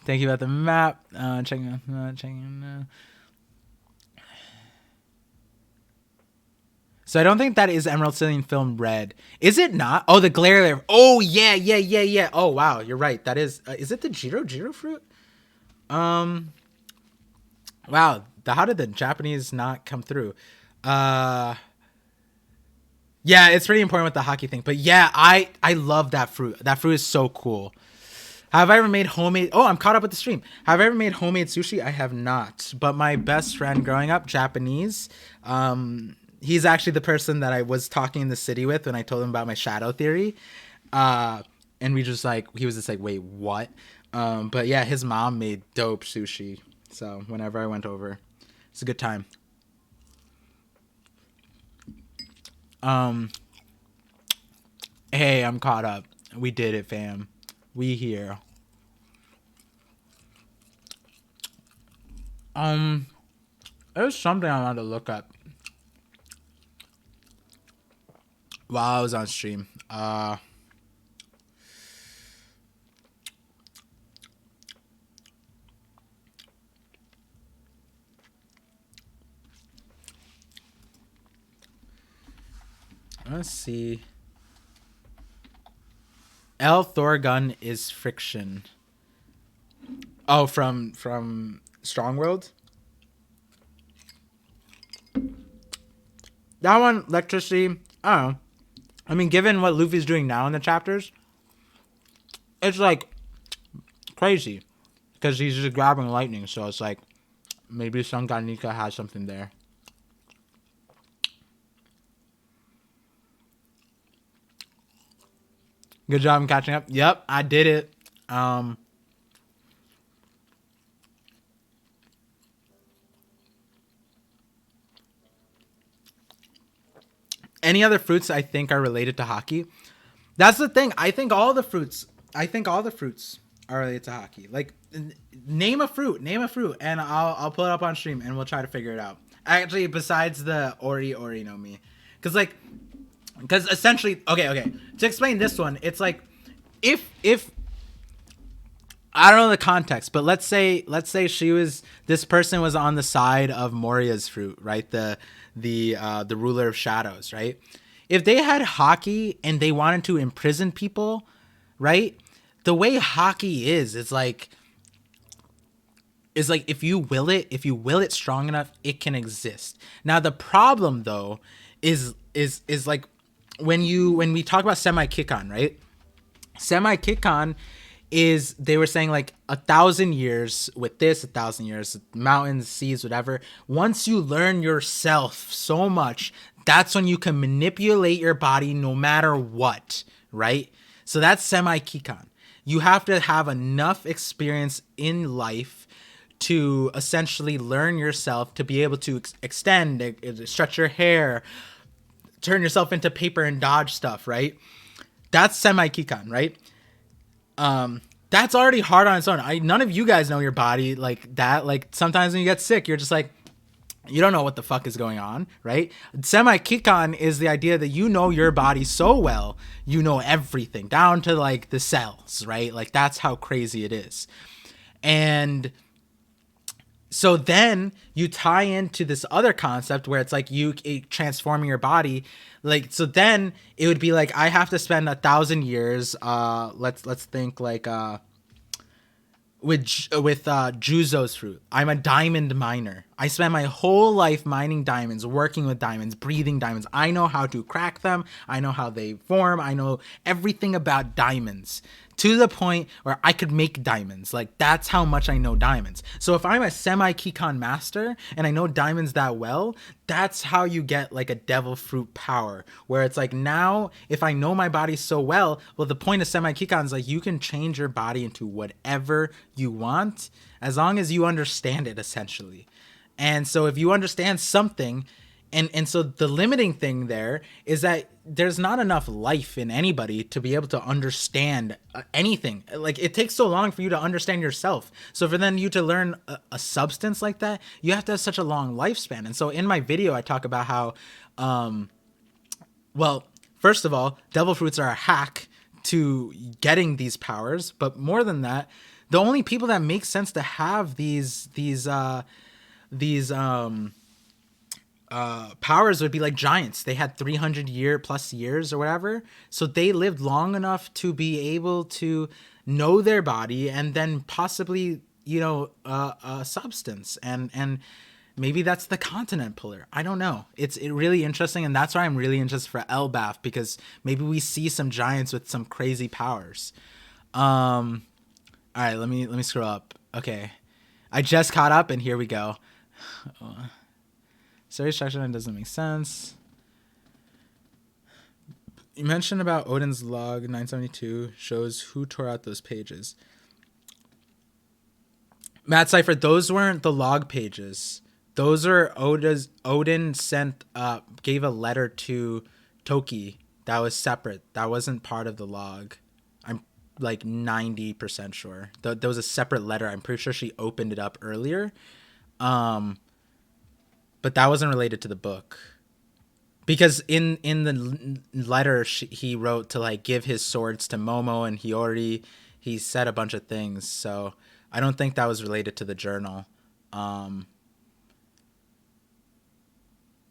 you about the map. Checking. So I don't think that is Emerald City film red. Is it not? Oh, the glare there. Oh, yeah. Oh, wow. You're right. That is it the Jiro fruit? Wow. How did the Japanese not come through? Yeah, it's pretty important with the hockey thing. But yeah, I love that fruit. That fruit is so cool. Have I ever made homemade? Oh, I'm caught up with the stream. Have I ever made homemade sushi? I have not. But my best friend growing up, Japanese, he's actually the person that I was talking in the city with when I told him about my shadow theory. And we just like, he was just like, wait, what? But yeah, his mom made dope sushi. So whenever I went over, it's a good time. Hey, I'm caught up. We did it, fam. We here. There's something I wanted to look up while I was on stream. Let's see. L Thorgun is friction. Oh, from Strong World. That one, electricity. I don't know. I mean, given what Luffy's doing now in the chapters, it's like crazy because he's just grabbing lightning. So it's like maybe Sun God Nika has something there. Good job in catching up. Yep, I did it. any other fruits I think are related to hockey. That's the thing. I think all the fruits are related to hockey. Like, name a fruit, and I'll pull it up on stream and we'll try to figure it out. Actually, besides the Ori no Mi, because essentially, okay, to explain this one, it's like if I don't know the context, but let's say this person was on the side of Moria's fruit, right? The ruler of shadows, right? If they had hockey and they wanted to imprison people, right? The way hockey is like if you will it strong enough, it can exist. Now the problem though is like when we talk about Semi-Kikan, right? Semi-Kikan is, they were saying like 1,000 years with this, 1,000 years, mountains, seas, whatever. Once you learn yourself so much, that's when you can manipulate your body no matter what, right? So that's Semi-Kikan. You have to have enough experience in life to essentially learn yourself to be able to extend, stretch your hair, turn yourself into paper and dodge stuff, right? That's Semi-Kikan, right? That's already hard on its own. None of you guys know your body like that. Like, sometimes when you get sick, you're just like, you don't know what the fuck is going on, right? Semi-Kikan is the idea that you know your body so well, you know everything down to like the cells, right? Like, that's how crazy it is. And so then you tie into this other concept where it's like you transforming your body. Like, so then it would be like, I have to spend 1,000 years. Let's think like, with Juzo's fruit. I'm a diamond miner. I spent my whole life mining diamonds, working with diamonds, breathing diamonds. I know how to crack them. I know how they form. I know everything about diamonds, to the point where I could make diamonds. Like, that's how much I know diamonds. So if I'm a Semi-Kikan master and I know diamonds that well, that's how you get like a devil fruit power, where it's like, now if I know my body so well, the point of Semi-Kikan is like, you can change your body into whatever you want as long as you understand it, essentially. And so if you understand something, and so the limiting thing there is that there's not enough life in anybody to be able to understand anything. Like, it takes so long for you to understand yourself. So for then you to learn a substance like that, you have to have such a long lifespan. And so in my video, I talk about how, well, first of all, devil fruits are a hack to getting these powers. But more than that, the only people that make sense to have these powers would be like giants. They had 300+ years or whatever, so they lived long enough to be able to know their body and then possibly, a substance, and maybe that's the continent puller. I don't know. It's really interesting, and that's why I'm really interested for Elbaf, because maybe we see some giants with some crazy powers. All right, let me scroll up. Okay, I just caught up, and here we go. Story structure doesn't make sense. You mentioned about Odin's log 972 shows who tore out those pages. Matt Cypher, those weren't the log pages. Those are Odin gave a letter to Toki that was separate. That wasn't part of the log. I'm like 90% sure. There was a separate letter. I'm pretty sure she opened it up earlier. But that wasn't related to the book, because in the letter he wrote to like give his swords to Momo and Hiyori, he said a bunch of things. So I don't think that was related to the journal.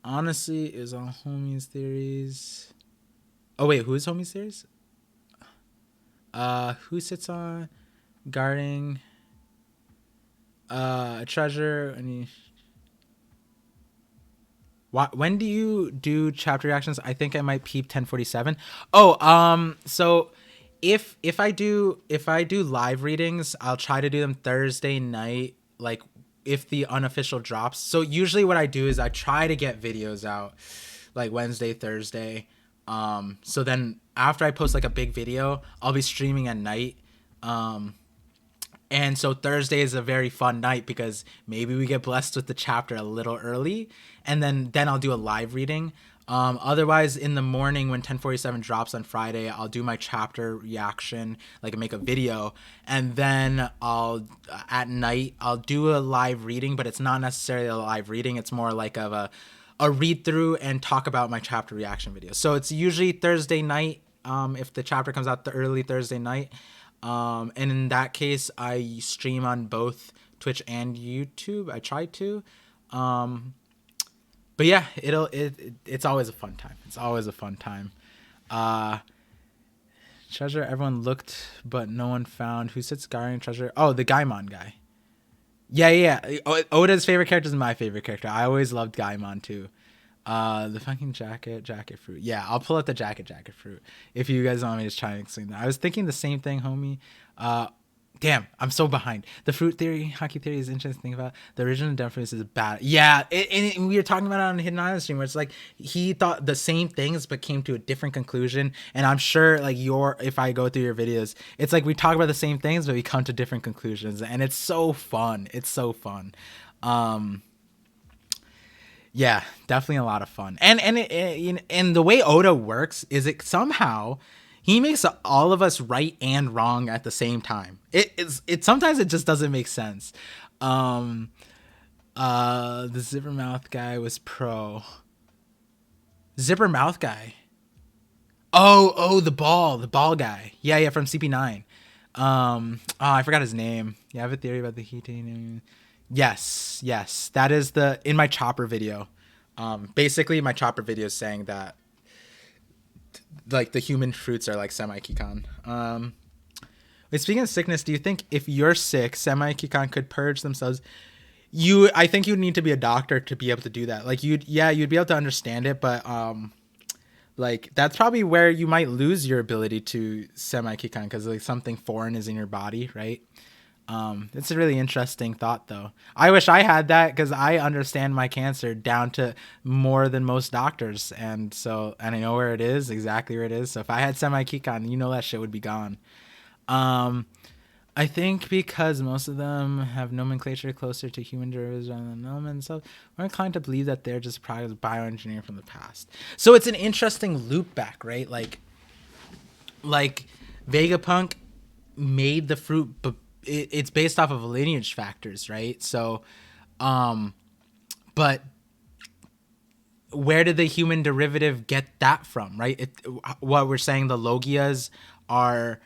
Honestly, it was all Homie's theories. Oh wait, who's Homie's theories? Who sits on guarding a treasure? And when do you do chapter reactions? I think I might peep 1047. So if I do live readings, I'll try to do them Thursday night, like if the unofficial drops. So usually what I do is I try to get videos out like Wednesday, Thursday. So then after I post like a big video, I'll be streaming at night. And so Thursday is a very fun night because maybe we get blessed with the chapter a little early, and then I'll do a live reading. Otherwise, in the morning when 1047 drops on Friday, I'll do my chapter reaction, like make a video, and then I'll at night I'll do a live reading, but it's not necessarily a live reading. It's more like of a read through and talk about my chapter reaction video. So it's usually Thursday night, if the chapter comes out the early Thursday night, and in that case, I stream on both Twitch and YouTube. I try to. But yeah, it's always a fun time. It's always a fun time. Treasure, everyone looked, but no one found. Who sits guarding treasure? Oh, the Gaimon guy. Yeah. Oda's favorite character is my favorite character. I always loved Gaimon too. The fucking jacket fruit. Yeah, I'll pull up the jacket fruit if you guys want me to try and explain that. I was thinking the same thing, homie. Damn, I'm so behind. The fruit theory, Haki theory is interesting to think about. The original difference is bad. Yeah, and we were talking about it on the Hidden Island stream where it's like he thought the same things but came to a different conclusion. And I'm sure like if I go through your videos, it's like we talk about the same things but we come to different conclusions. And it's so fun. It's so fun. Yeah, definitely a lot of fun. And the way Oda works is it somehow he makes all of us right and wrong at the same time. It sometimes it just doesn't make sense. The zipper mouth guy was pro. Zipper mouth guy. Oh, the ball guy. Yeah, from CP9. I forgot his name. You have a theory about the heat. Yes, that is in my chopper video. Basically my chopper video is saying that like the human fruits are like semi-Kikon. Speaking of sickness, do you think if you're sick, semi-Kikon could purge themselves? I think you'd need to be a doctor to be able to do that. Like you'd be able to understand it, but like that's probably where you might lose your ability to semi-Kikon because like something foreign is in your body, right? It's a really interesting thought, though. I wish I had that because I understand my cancer down to more than most doctors, and I know where it is, exactly where it is. So if I had semi-Kikon, that shit would be gone. I think because most of them have nomenclature closer to human derivatives rather than elements, so we're inclined to believe that they're just products of bioengineering from the past. So it's an interesting loop back, right? Like Vegapunk made the fruit, but it's based off of lineage factors, right? So, but where did the human derivative get that from, right? What we're saying, the Logias are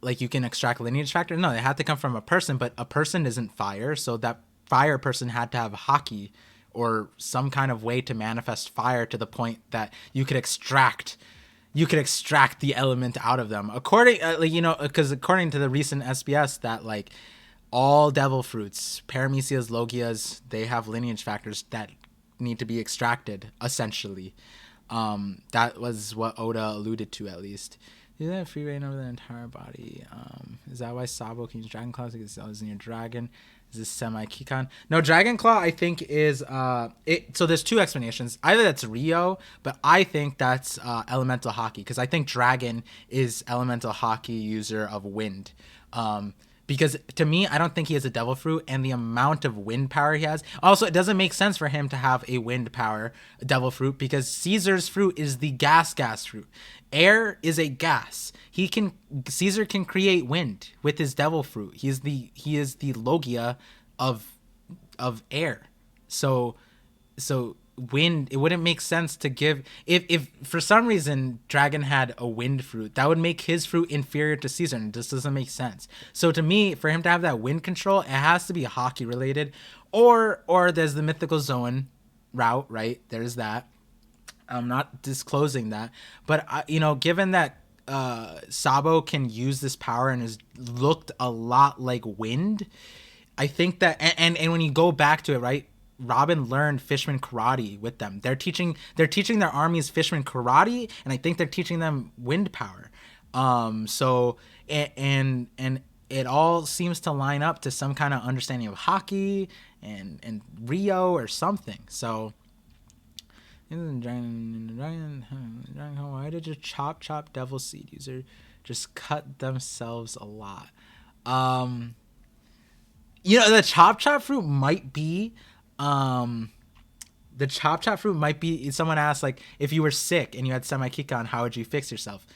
like you can extract lineage factor. No, they had to come from a person, but a person isn't fire, so that fire person had to have Haki or some kind of way to manifest fire to the point that you could extract the element out of them. According to the recent SBS, that like all devil fruits, Paramecias, Logias, they have lineage factors that need to be extracted, essentially. That was what Oda alluded to, at least. Do they have free reign over the entire body? Is that why Sabo can use Dragon Claw because it's in your dragon? Is this semi-Kikon? No, Dragon Claw, I think, is so there's two explanations. Either that's Rio, but I think that's Elemental Haki, because I think Dragon is Elemental Haki user of Wind. Because to me, I don't think he has a Devil Fruit, and the amount of wind power he has. Also, it doesn't make sense for him to have a wind power Devil Fruit, because Caesar's fruit is the gas fruit. Air is a gas. Caesar can create wind with his Devil Fruit. He is the Logia of air. So wind, it wouldn't make sense to give, if for some reason Dragon had a wind fruit, that would make his fruit inferior to Caesar, and it just doesn't make sense. So to me, for him to have that wind control, it has to be Haki related, or there's the mythical zone route, right? There's that. I'm not disclosing that, but given that Sabo can use this power and has looked a lot like wind, I think that, and when you go back to it, right, Robin learned Fishman karate with them. They're teaching their armies Fishman karate, and I think they're teaching them wind power. So and it all seems to line up to some kind of understanding of Haki and Rio or something. So why did your chop devil seed user just cut themselves a lot? The chop fruit might be The chop chop fruit might be. Someone asked like, if you were sick and you had semi Kikon, how would you fix yourself?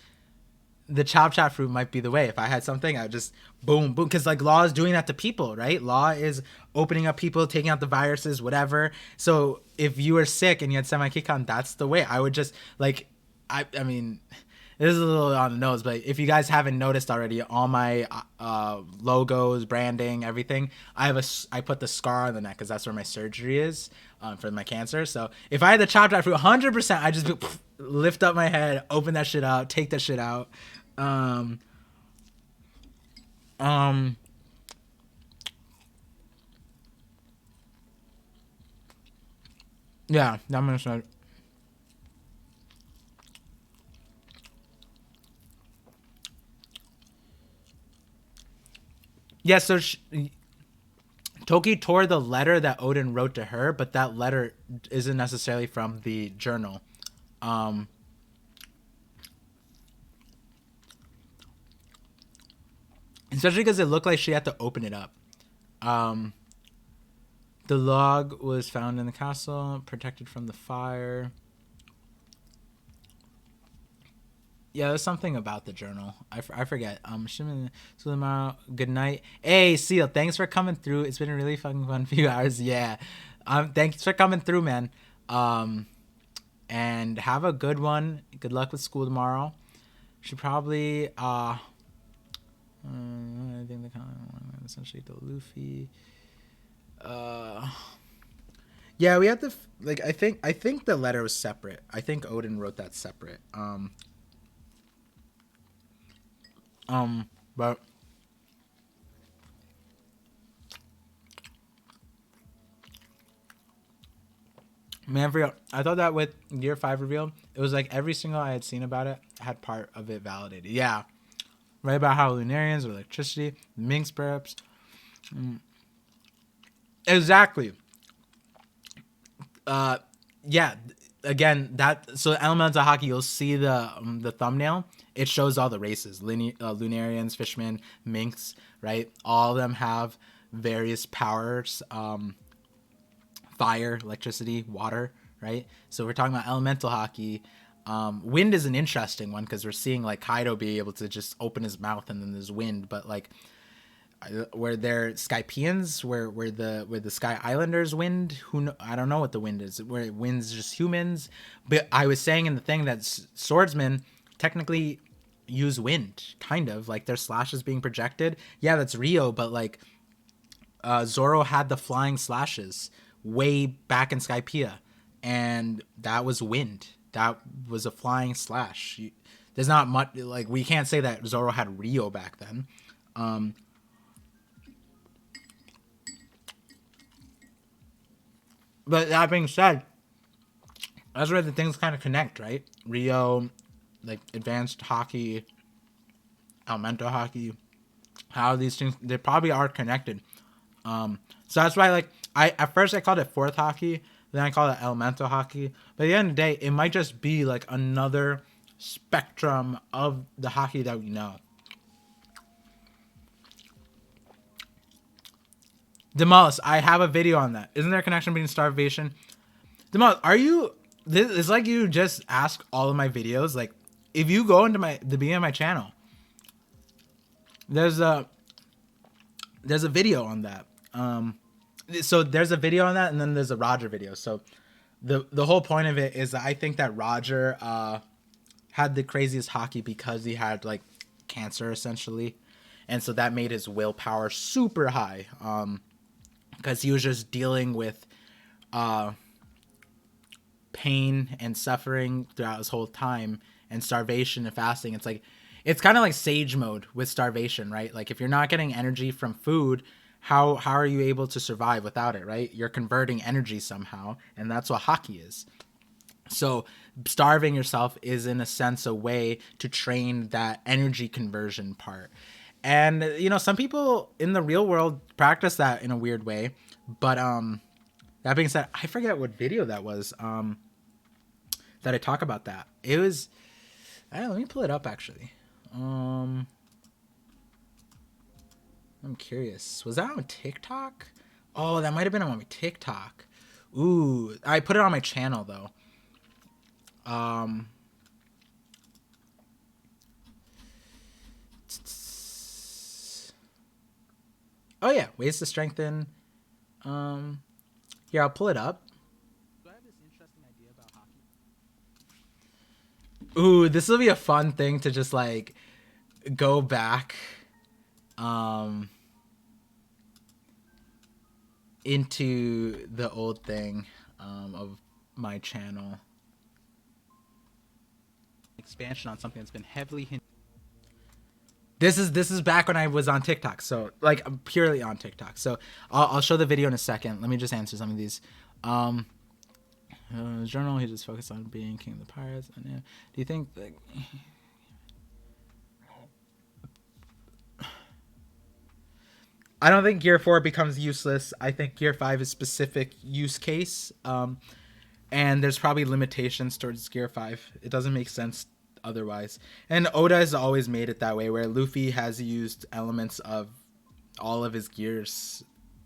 The chop chop fruit might be the way. If I had something, I would just boom boom, because like Law is doing that to people, right? Law is opening up people, taking out the viruses, whatever. So if you were sick and you had semi Kikon, that's the way. I would just like, I mean, this is a little on the nose, but if you guys haven't noticed already, all my logos, branding, everything, I put the scar on the neck because that's where my surgery is for my cancer. So if I had the chop chop fruit, 100%, I just lift up my head, open that shit out, take that shit out. Um, um, yeah, I'm gonna start. Yeah, so Toki tore the letter that Odin wrote to her, but that letter isn't necessarily from the journal. Um, Especially because it looked like she had to open it up. Um, the log was found in the castle, protected from the fire. Yeah, there's something about the journal. I forget. Shimon, good night. Hey, Seal, thanks for coming through. It's been a really fucking fun few hours. Yeah. Thanks for coming through, man. And have a good one. Good luck with school tomorrow. Should probably, I think the comment essentially to Luffy. Yeah, we have to, like, I think the letter was separate. I think Odin wrote that separate. But man, for real, I thought that with Gear 5 reveal, it was like every single I had seen about it had part of it validated. Yeah. Right, about how Lunarians or electricity, Minx perhaps. Exactly. Yeah. Again, that so Elemental Hockey, you'll see the thumbnail. It shows all the races: Lunarians, Fishmen, Minx. Right, all of them have various powers: fire, electricity, water. Right. So we're talking about Elemental Hockey. Wind is an interesting one because we're seeing like Kaido be able to just open his mouth and then there's wind, but like where they're Skypians, where the Sky Islanders wind, I don't know what the wind is. Where it winds just humans, but I was saying in the thing that swordsmen technically use wind, kind of like their slashes being projected. Yeah, that's Rio, but like Zoro had the flying slashes way back in Skypiea, and that was wind. That was a flying slash. There's not much like we can't say that Zoro had Rio back then. Um, But that being said, that's where the things kind of connect, right? Rio, like advanced hockey, elemental hockey, how these things they probably are connected. So that's why like I at first I called it fourth hockey, then I called it elemental hockey. But at the end of the day, it might just be like another spectrum of the hockey that we know. Demolis, I have a video on that. Isn't there a connection between starvation? Demolis, are you? This is like you just ask all of my videos. Like, if you go into the beginning of my channel, there's a video on that. So there's a video on that, and then there's a Roger video. So the whole point of it is that I think that Roger had the craziest hockey because he had like cancer essentially, and so that made his willpower super high. Because he was just dealing with pain and suffering throughout his whole time, and starvation and fasting. It's kind of like sage mode with starvation, right? Like if you're not getting energy from food, how are you able to survive without it, right? You're converting energy somehow, and that's what hockey is. So starving yourself is in a sense a way to train that energy conversion part. And some people in the real world practice that in a weird way. But that being said, I forget what video that was that I talk about that. It was let me pull it up actually. I'm curious. Was that on TikTok? Oh, that might have been on my TikTok. Ooh, I put it on my channel though. Oh yeah, ways to strengthen. Here, I'll pull it up. So I have this interesting idea about hockey. Ooh, this will be a fun thing to just like go back into the old thing of my channel. Expansion on something that's been heavily hinted. This is back when I was on TikTok, so like I'm purely on TikTok. So I'll show the video in a second. Let me just answer some of these. Journal, he just focused on being king of the pirates. Do you think like I don't think Gear 4 becomes useless. I think Gear 5 is specific use case. And there's probably limitations towards Gear 5. It doesn't make sense otherwise. And Oda has always made it that way, where Luffy has used elements of all of his gears,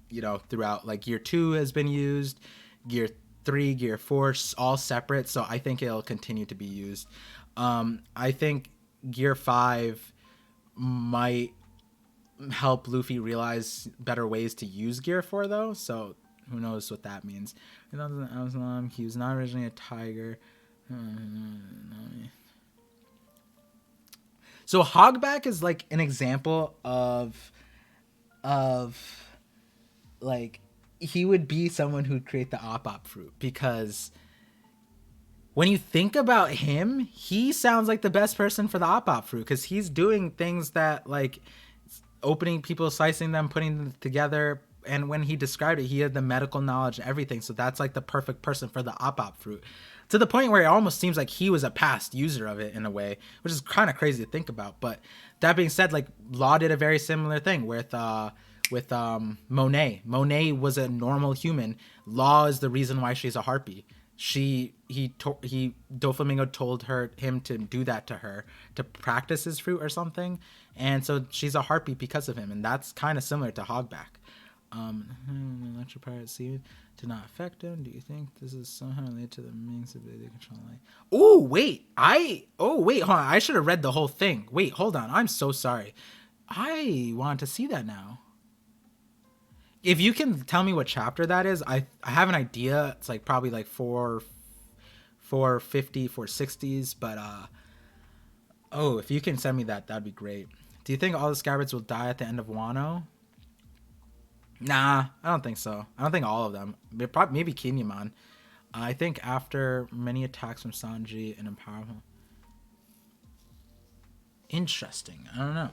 you know, throughout. Like Gear 2 has been used, Gear 3, Gear 4, all separate. So I think it'll continue to be used. I think Gear 5 might help Luffy realize better ways to use Gear 4 though, so who knows what that means. He was not originally a tiger. So Hogback is like an example of like he would be someone who'd create the op fruit, because when you think about him, he sounds like the best person for the op fruit, because he's doing things that like opening people, slicing them, putting them together. And when he described it, he had the medical knowledge and everything. So that's like the perfect person for the op fruit, to the point where it almost seems like he was a past user of it in a way, which is kind of crazy to think about. But that being said, like Law did a very similar thing with Monet. Monet was a normal human. Law is the reason why she's a harpy. Doflamingo told him to do that to her, to practice his fruit or something, and so she's a harpy because of him. And that's kind of similar to Hogback. Electro pirate sea did not affect him. Do you think this is somehow related to the means ability to control light? Hold on, I should have read the whole thing. Wait, hold on, I'm so sorry. I want to see that now. If you can tell me what chapter that is, I have an idea. It's like probably like 450, 460s, but if you can send me that, that'd be great. Do you think all the scabbards will die at the end of Wano? Nah, I don't think so. I don't think all of them. Maybe Kinemon. I think after many attacks from Sanji and Empowerment. Interesting. I don't know.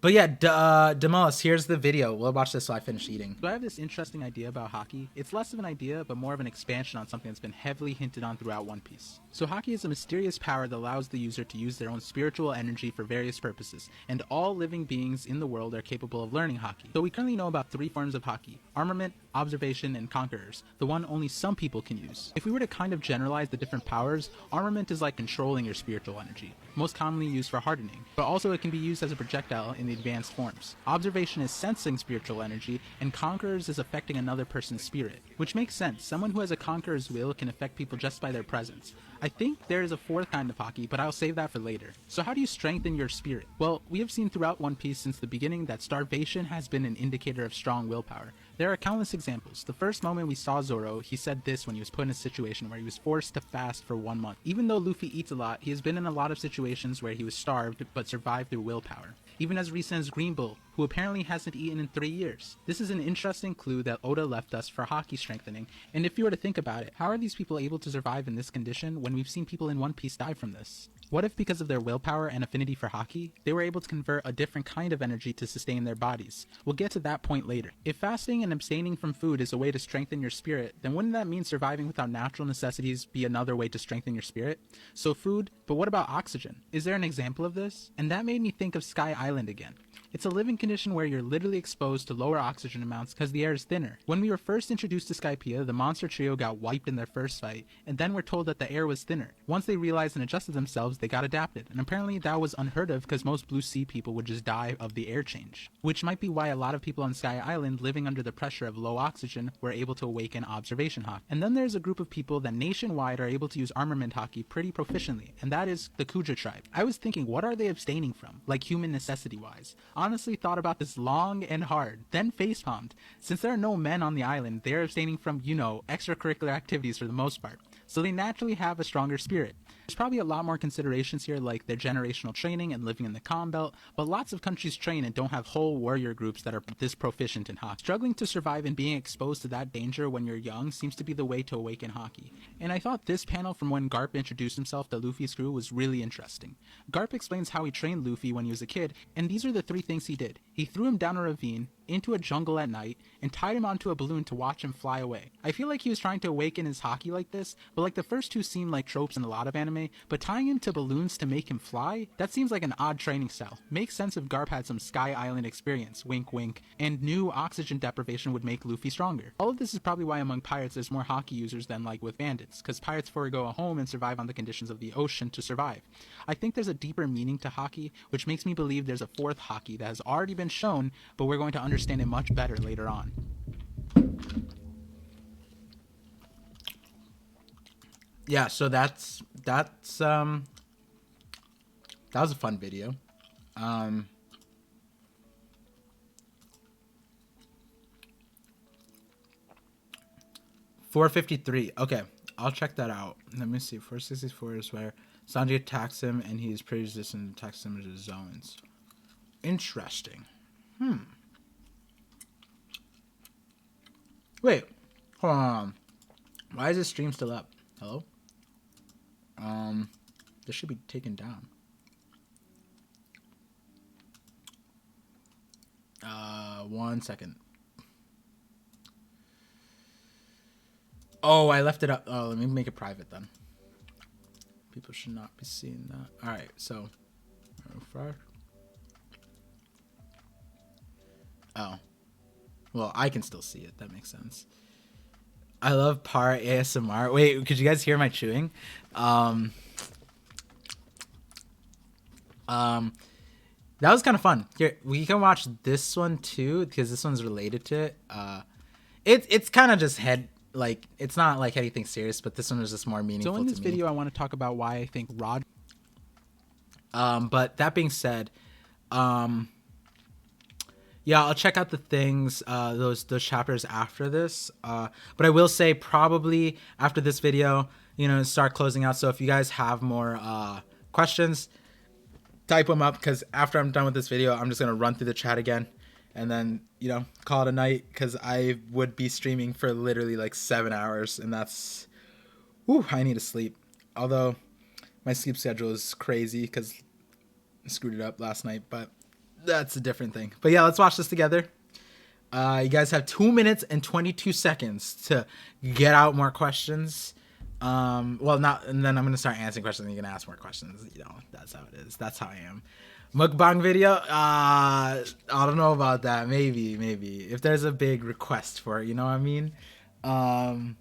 But yeah, Demolis, here's the video. We'll watch this while I finish eating. So I have this interesting idea about Haki. It's less of an idea, but more of an expansion on something that's been heavily hinted on throughout One Piece. So Haki is a mysterious power that allows the user to use their own spiritual energy for various purposes, and all living beings in the world are capable of learning Haki. So we currently know about 3 forms of Haki: armament, observation, and conquerors, the one only some people can use. If we were to kind of generalize the different powers, armament is like controlling your spiritual energy, most commonly used for hardening, but also it can be used as a projectile in the advanced forms. Observation is sensing spiritual energy, and conquerors is affecting another person's spirit, which makes sense. Someone who has a conqueror's will can affect people just by their presence. I think there is a 4th kind of Haki, but I'll save that for later. So how do you strengthen your spirit? Well, we have seen throughout One Piece since the beginning that starvation has been an indicator of strong willpower. There are countless examples. The first moment we saw Zoro, he said this when he was put in a situation where he was forced to fast for 1 month. Even though Luffy eats a lot, he has been in a lot of situations where he was starved but survived through willpower. Even as recent as Green Bull, who apparently hasn't eaten in 3 years. This is an interesting clue that Oda left us for Haki strengthening, and if you were to think about it, how are these people able to survive in this condition when we've seen people in One Piece die from this? What if because of their willpower and affinity for Haki, they were able to convert a different kind of energy to sustain their bodies? We'll get to that point later. If fasting and abstaining from food is a way to strengthen your spirit, then wouldn't that mean surviving without natural necessities be another way to strengthen your spirit? So food, but what about oxygen? Is there an example of this? And that made me think of Sky Island again.
It's a living condition where you're literally exposed to lower oxygen amounts because the air is thinner. When we were first introduced to Skypiea, the monster trio got wiped in their first fight, and then were told that the air was thinner. Once they realized and adjusted themselves, they got adapted, and apparently that was unheard of because most blue sea people would just die of the air change. Which might be why a lot of people on Sky Island living under the pressure of low oxygen were able to awaken observation Haki. And then there's a group of people that nationwide are able to use armament Haki pretty proficiently, and that is the Kuja tribe. I was thinking, what are they abstaining from, like human necessity wise? Honestly thought about this long and hard, then facepalmed. Since there are no men on the island, they're abstaining from, extracurricular activities for the most part. So they naturally have a stronger spirit. There's probably a lot more considerations here, like their generational training and living in the Calm Belt, but lots of countries train and don't have whole warrior groups that are this proficient in Haki. Struggling to survive and being exposed to that danger when you're young seems to be the way to awaken Haki. And I thought this panel from when Garp introduced himself to Luffy's crew was really interesting. Garp explains how he trained Luffy when he was a kid, and these are the 3 things he did. He threw him down a ravine, into a jungle at night, and tied him onto a balloon to watch him fly away. I feel like he was trying to awaken his Haki like this, but like the first 2 seem like tropes in a lot of anime, but tying him to balloons to make him fly? That seems like an odd training style. Makes sense if Garp had some Sky Island experience, wink wink, and knew oxygen deprivation would make Luffy stronger. All of this is probably why among pirates there's more Haki users than like with bandits, because pirates forego a home and survive on the conditions of the ocean to survive. I think there's a deeper meaning to Haki, which makes me believe there's a 4th Haki that has already been shown, but we're going to understand it much better later on.
Yeah, so that was a fun video. 453. Okay, I'll check that out. Let me see. 464 is where Sanji attacks him and he's pretty resistant to attack similar to zones. Interesting. Wait, hold on. Why is this stream still up? Hello? This should be taken down. 1 second. Oh, I left it up. Oh, let me make it private then. People should not be seeing that. Alright, so. Oh. Well, I can still see it. That makes sense. I love Par ASMR. Wait, could you guys hear my chewing? That was kind of fun. Here, we can watch this one too, because this one's related to it. It's kind of just like, it's not like anything serious, but this one is just more meaningful to me.
So in this video, I want to talk about why I think Rod.
But that being said, yeah, I'll check out the things, those chapters after this. But I will say probably after this video, start closing out. So if you guys have more questions, type them up, because after I'm done with this video, I'm just going to run through the chat again and then, call it a night, because I would be streaming for literally like 7 hours, and that's, I need to sleep. Although my sleep schedule is crazy because I screwed it up last night, but that's a different thing. But yeah, let's watch this together. You guys have 2 minutes and 22 seconds to get out more questions. Well, not, and then I'm gonna start answering questions and you're gonna ask more questions. That's how it is. That's how I am. Mukbang video, I don't know about that. Maybe if there's a big request for it, you know what I mean. I'm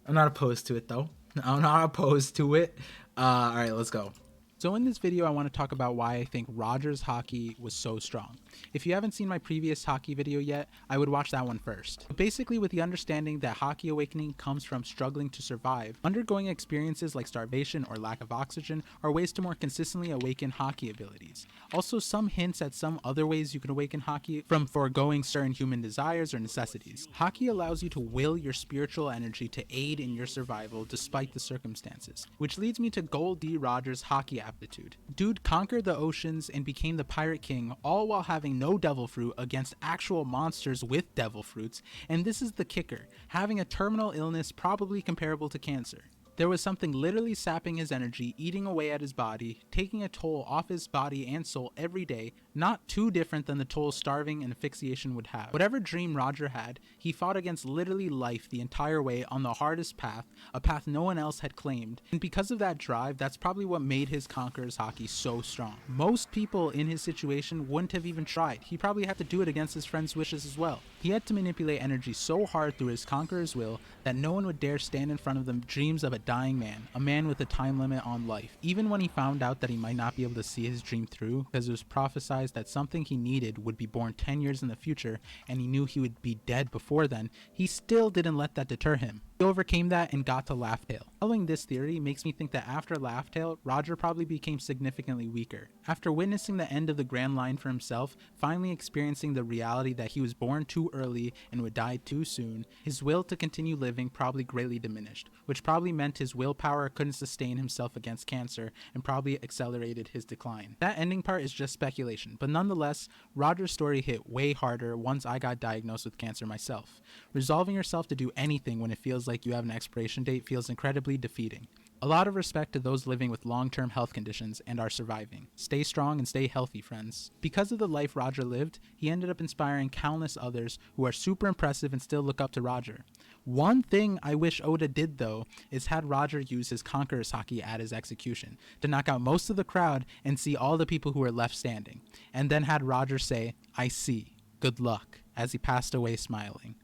not opposed to it though. I'm not opposed to it. All right, let's go.
So in this video, I want to talk about why I think Roger's Haki was so strong. If you haven't seen my previous Haki video yet, I would watch that one first. But basically, with the understanding that Haki awakening comes from struggling to survive, undergoing experiences like starvation or lack of oxygen are ways to more consistently awaken Haki abilities. Also, some hints at some other ways you can awaken Haki, from foregoing certain human desires or necessities. Haki allows you to will your spiritual energy to aid in your survival despite the circumstances, which leads me to Gold D. Rogers' Haki aptitude. Dude conquered the oceans and became the pirate king, all while having no devil fruit against actual monsters with devil fruits, and this is the kicker, having a terminal illness probably comparable to cancer. There was something literally sapping his energy, eating away at his body, taking a toll off his body and soul every day, not too different than the toll starving and asphyxiation would have. Whatever dream Roger had, he fought against literally life the entire way on the hardest path, a path no one else had claimed. And because of that drive, that's probably what made his Conqueror's Haki so strong. Most people in his situation wouldn't have even tried. He probably had to do it against his friend's wishes as well. He had to manipulate energy so hard through his Conqueror's will that no one would dare stand in front of the dreams of a dying man, a man with a time limit on life. Even when he found out that he might not be able to see his dream through, because it was prophesied that something he needed would be born 10 years in the future, and he knew he would be dead before then, he still didn't let that deter him. He overcame that and got to Laugh Tale. Following this theory makes me think that after Laugh Tale, Roger probably became significantly weaker. After witnessing the end of the Grand Line for himself, finally experiencing the reality that he was born too early and would die too soon, his will to continue living probably greatly diminished, which probably meant his willpower couldn't sustain himself against cancer and probably accelerated his decline. That ending part is just speculation, but nonetheless, Roger's story hit way harder once I got diagnosed with cancer myself. Resolving yourself to do anything when it feels like you have an expiration date feels incredibly defeating. A lot of respect to those living with long-term health conditions and are surviving. Stay strong and stay healthy, friends. Because of the life Roger lived, he ended up inspiring countless others who are super impressive and still look up to Roger. One thing I wish Oda did though is had Roger use his Conqueror's Haki at his execution to knock out most of the crowd and see all the people who were left standing, and then had Roger say, "I see, good luck," as he passed away smiling.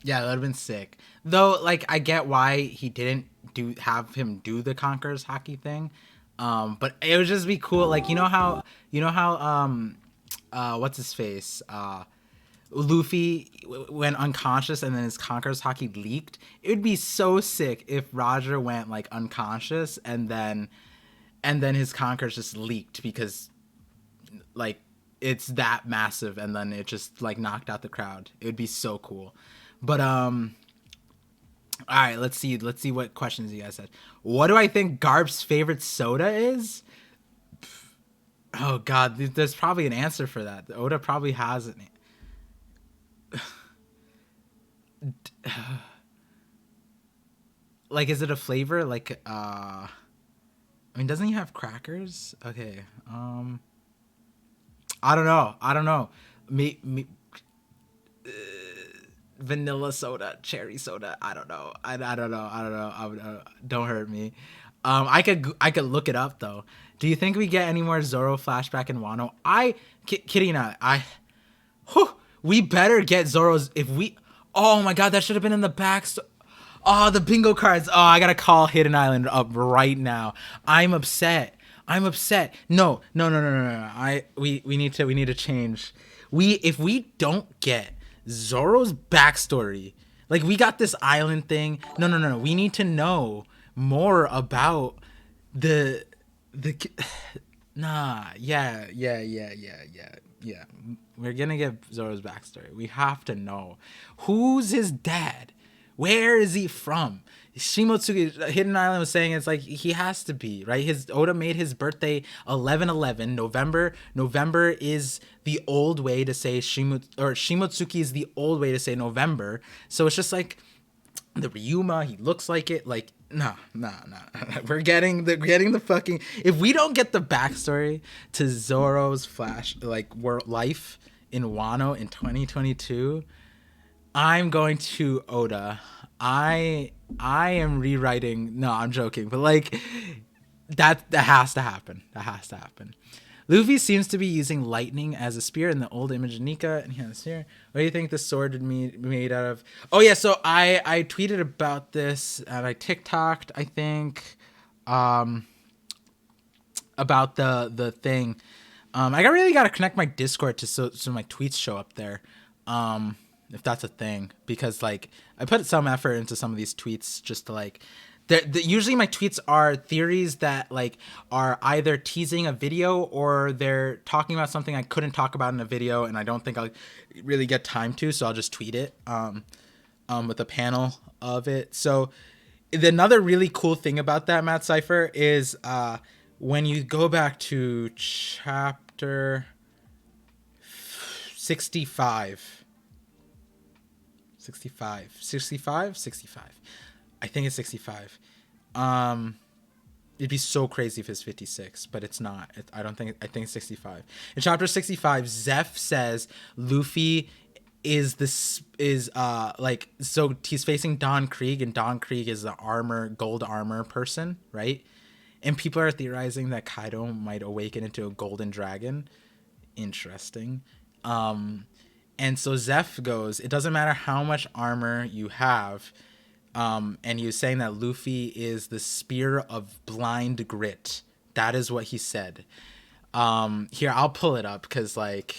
Yeah, that would have been sick. Though, like, I get why he didn't have him do the Conqueror's Haki thing. But it would just be cool. Like, what's his face? Luffy went unconscious and then his Conqueror's Haki leaked. It would be so sick if Roger went like unconscious and then his Conqueror's just leaked because like it's that massive and then it just like knocked out the crowd. It would be so cool. But all right, let's see what questions you guys said. What do I think Garp's favorite soda is? Oh god, there's probably an answer for that. Oda probably has it. Like, is it a flavor? Like, I mean, doesn't he have crackers? Okay. I don't know. Me. Vanilla soda, cherry soda. I don't know. I don't know. Don't hurt me. I could look it up though. Do you think we get any more Zoro flashback in Wano? Kirina, we better get Zoro's if we. Oh my god, that should have been in the back. Oh, the bingo cards. Oh, I gotta call Hidden Island up right now. I'm upset. No. We need to change. If we don't get Zoro's backstory, like we got this island thing. No. We need to know more about the nah. Yeah. We're gonna get Zoro's backstory. We have to know who's his dad. Where is he from? Shimotsuki Hidden Island was saying it's like he has to be right. Oda made his birthday 11/11 November. November is the old way to say Shimotsuki is the old way to say November. So it's just like the Ryuma. He looks like it. Like no. We're getting the fucking. If we don't get the backstory to Zoro's life in Wano in 2022. I'm going to Oda. I am rewriting. No, I'm joking. But like that has to happen. Luffy seems to be using lightning as a spear in the old image of Nika, and he has here. What do you think the sword would be made out of? Oh yeah, so I tweeted about this and I TikToked, I think, about the thing. I really gotta connect my Discord so my tweets show up there. If that's a thing, because like I put some effort into some of these tweets just to like usually my tweets are theories that like are either teasing a video or they're talking about something I couldn't talk about in a video and I don't think I'll really get time to, so I'll just tweet it with a panel of it. So another really cool thing about that, Matt Cypher, is when you go back to chapter 65. I think it's 65. It'd be so crazy if it's 56, but it's not. I don't think. I think it's 65. In chapter 65, Zeph says Luffy like, so he's facing Don Krieg, and Don Krieg is the gold armor person, right? And people are theorizing that Kaido might awaken into a golden dragon. Interesting. And so Zeph goes, it doesn't matter how much armor you have. And he was saying that Luffy is the spear of blind grit. That is what he said. Here, I'll pull it up because, like,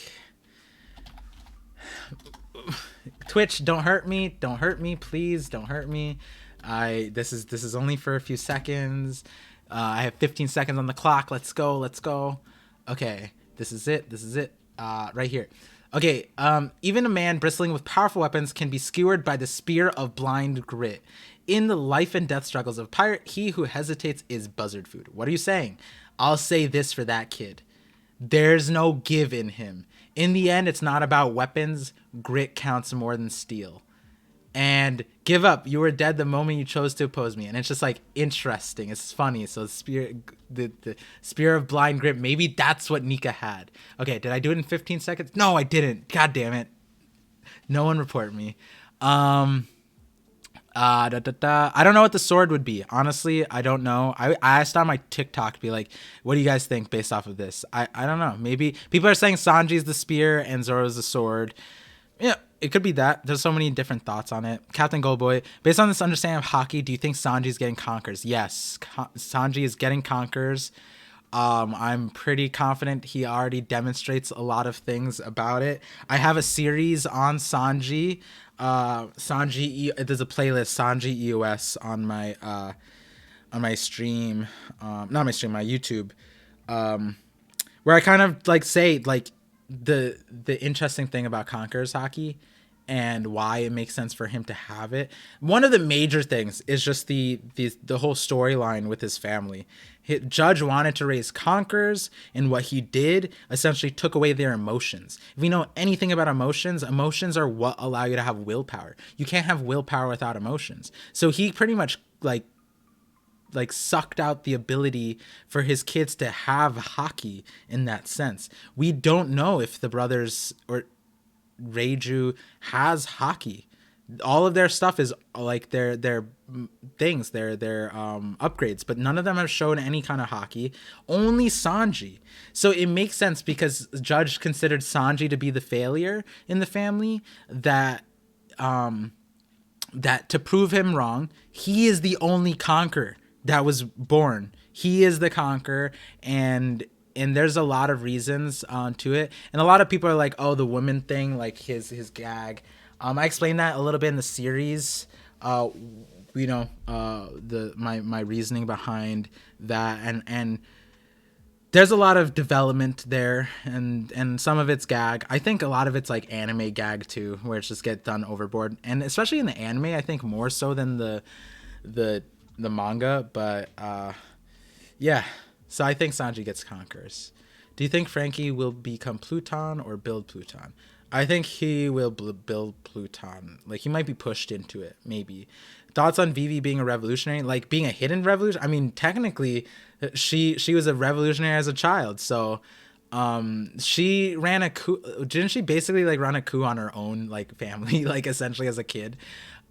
Twitch, don't hurt me. Don't hurt me, please. Don't hurt me. This is only for a few seconds. I have 15 seconds on the clock. Let's go. Let's go. Okay, this is it. This is it. Right here. Okay, even a man bristling with powerful weapons can be skewered by the spear of blind grit. In the life and death struggles of a pirate, he who hesitates is buzzard food. What are you saying? I'll say this for that kid. There's no give in him. In the end, it's not about weapons. Grit counts more than steel. And give up. You were dead the moment you chose to oppose me. And it's just like interesting. It's funny. So the spear of blind grit, maybe that's what Nika had. Okay, did I do it in 15 seconds? No, I didn't. God damn it. No one report me. I don't know what the sword would be. Honestly, I don't know. I asked on my TikTok to be like, what do you guys think based off of this? I don't know. Maybe people are saying Sanji's the spear and Zoro's the sword. Yeah, it could be that. There's so many different thoughts on it. Captain Goldboy, based on this understanding of haki, do you think Sanji's getting conquers? Yes, Sanji is getting conquers. I'm pretty confident he already demonstrates a lot of things about it. I have a series on Sanji. There's a playlist, Sanji EOS, on my stream, not my stream, my YouTube, where I kind of like say like the interesting thing about Conqueror's haki and why it makes sense for him to have it. One of the major things is just the whole storyline with his family. Judge wanted to raise conquerors, and what he did essentially took away their emotions. If we know anything about emotions, emotions are what allow you to have willpower. You can't have willpower without emotions. So he pretty much like sucked out the ability for his kids to have haki in that sense. We don't know if the brothers or Reiju has haki. All of their stuff is like their things, their upgrades, but none of them have shown any kind of haki. Only Sanji. So it makes sense because Judge considered Sanji to be the failure in the family, that to prove him wrong, he is the only conqueror that was born. He is the conqueror, and there's a lot of reasons to it. And a lot of people are like, oh, the woman thing, like his gag. I explained that a little bit in the series. My reasoning behind that, and there's a lot of development there, and some of it's gag. I think a lot of it's like anime gag too, where it's just get done overboard, and especially in the anime, I think more so than the manga. But yeah. So I think Sanji gets conquers. Do you think Frankie will become Pluton or build Pluton? I think he will build Pluton. Like, he might be pushed into it, maybe. Thoughts on Vivi being a revolutionary? Like, being a hidden revolution? I mean, technically, she was a revolutionary as a child. So, she ran a coup. Didn't she basically, like, run a coup on her own, like, family, like, essentially as a kid?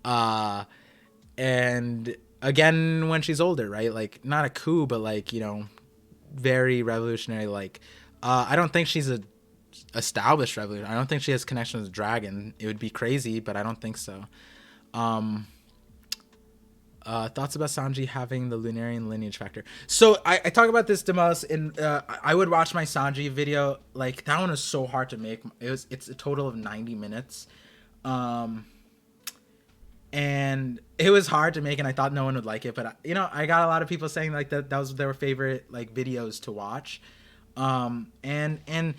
And again, when she's older, right? Like, not a coup, but, like, you know, very revolutionary. Like, I don't think she's a established revolution. I don't think she has connection with the dragon. It would be crazy, but I don't think so. Thoughts about Sanji having the Lunarian lineage factor. So I talk about this the most, and I would watch my Sanji video. Like, that one was so hard to make. It's a total of 90 minutes. And it was hard to make, and I thought no one would like it, but you know, I got a lot of people saying like that was their favorite like videos to watch. And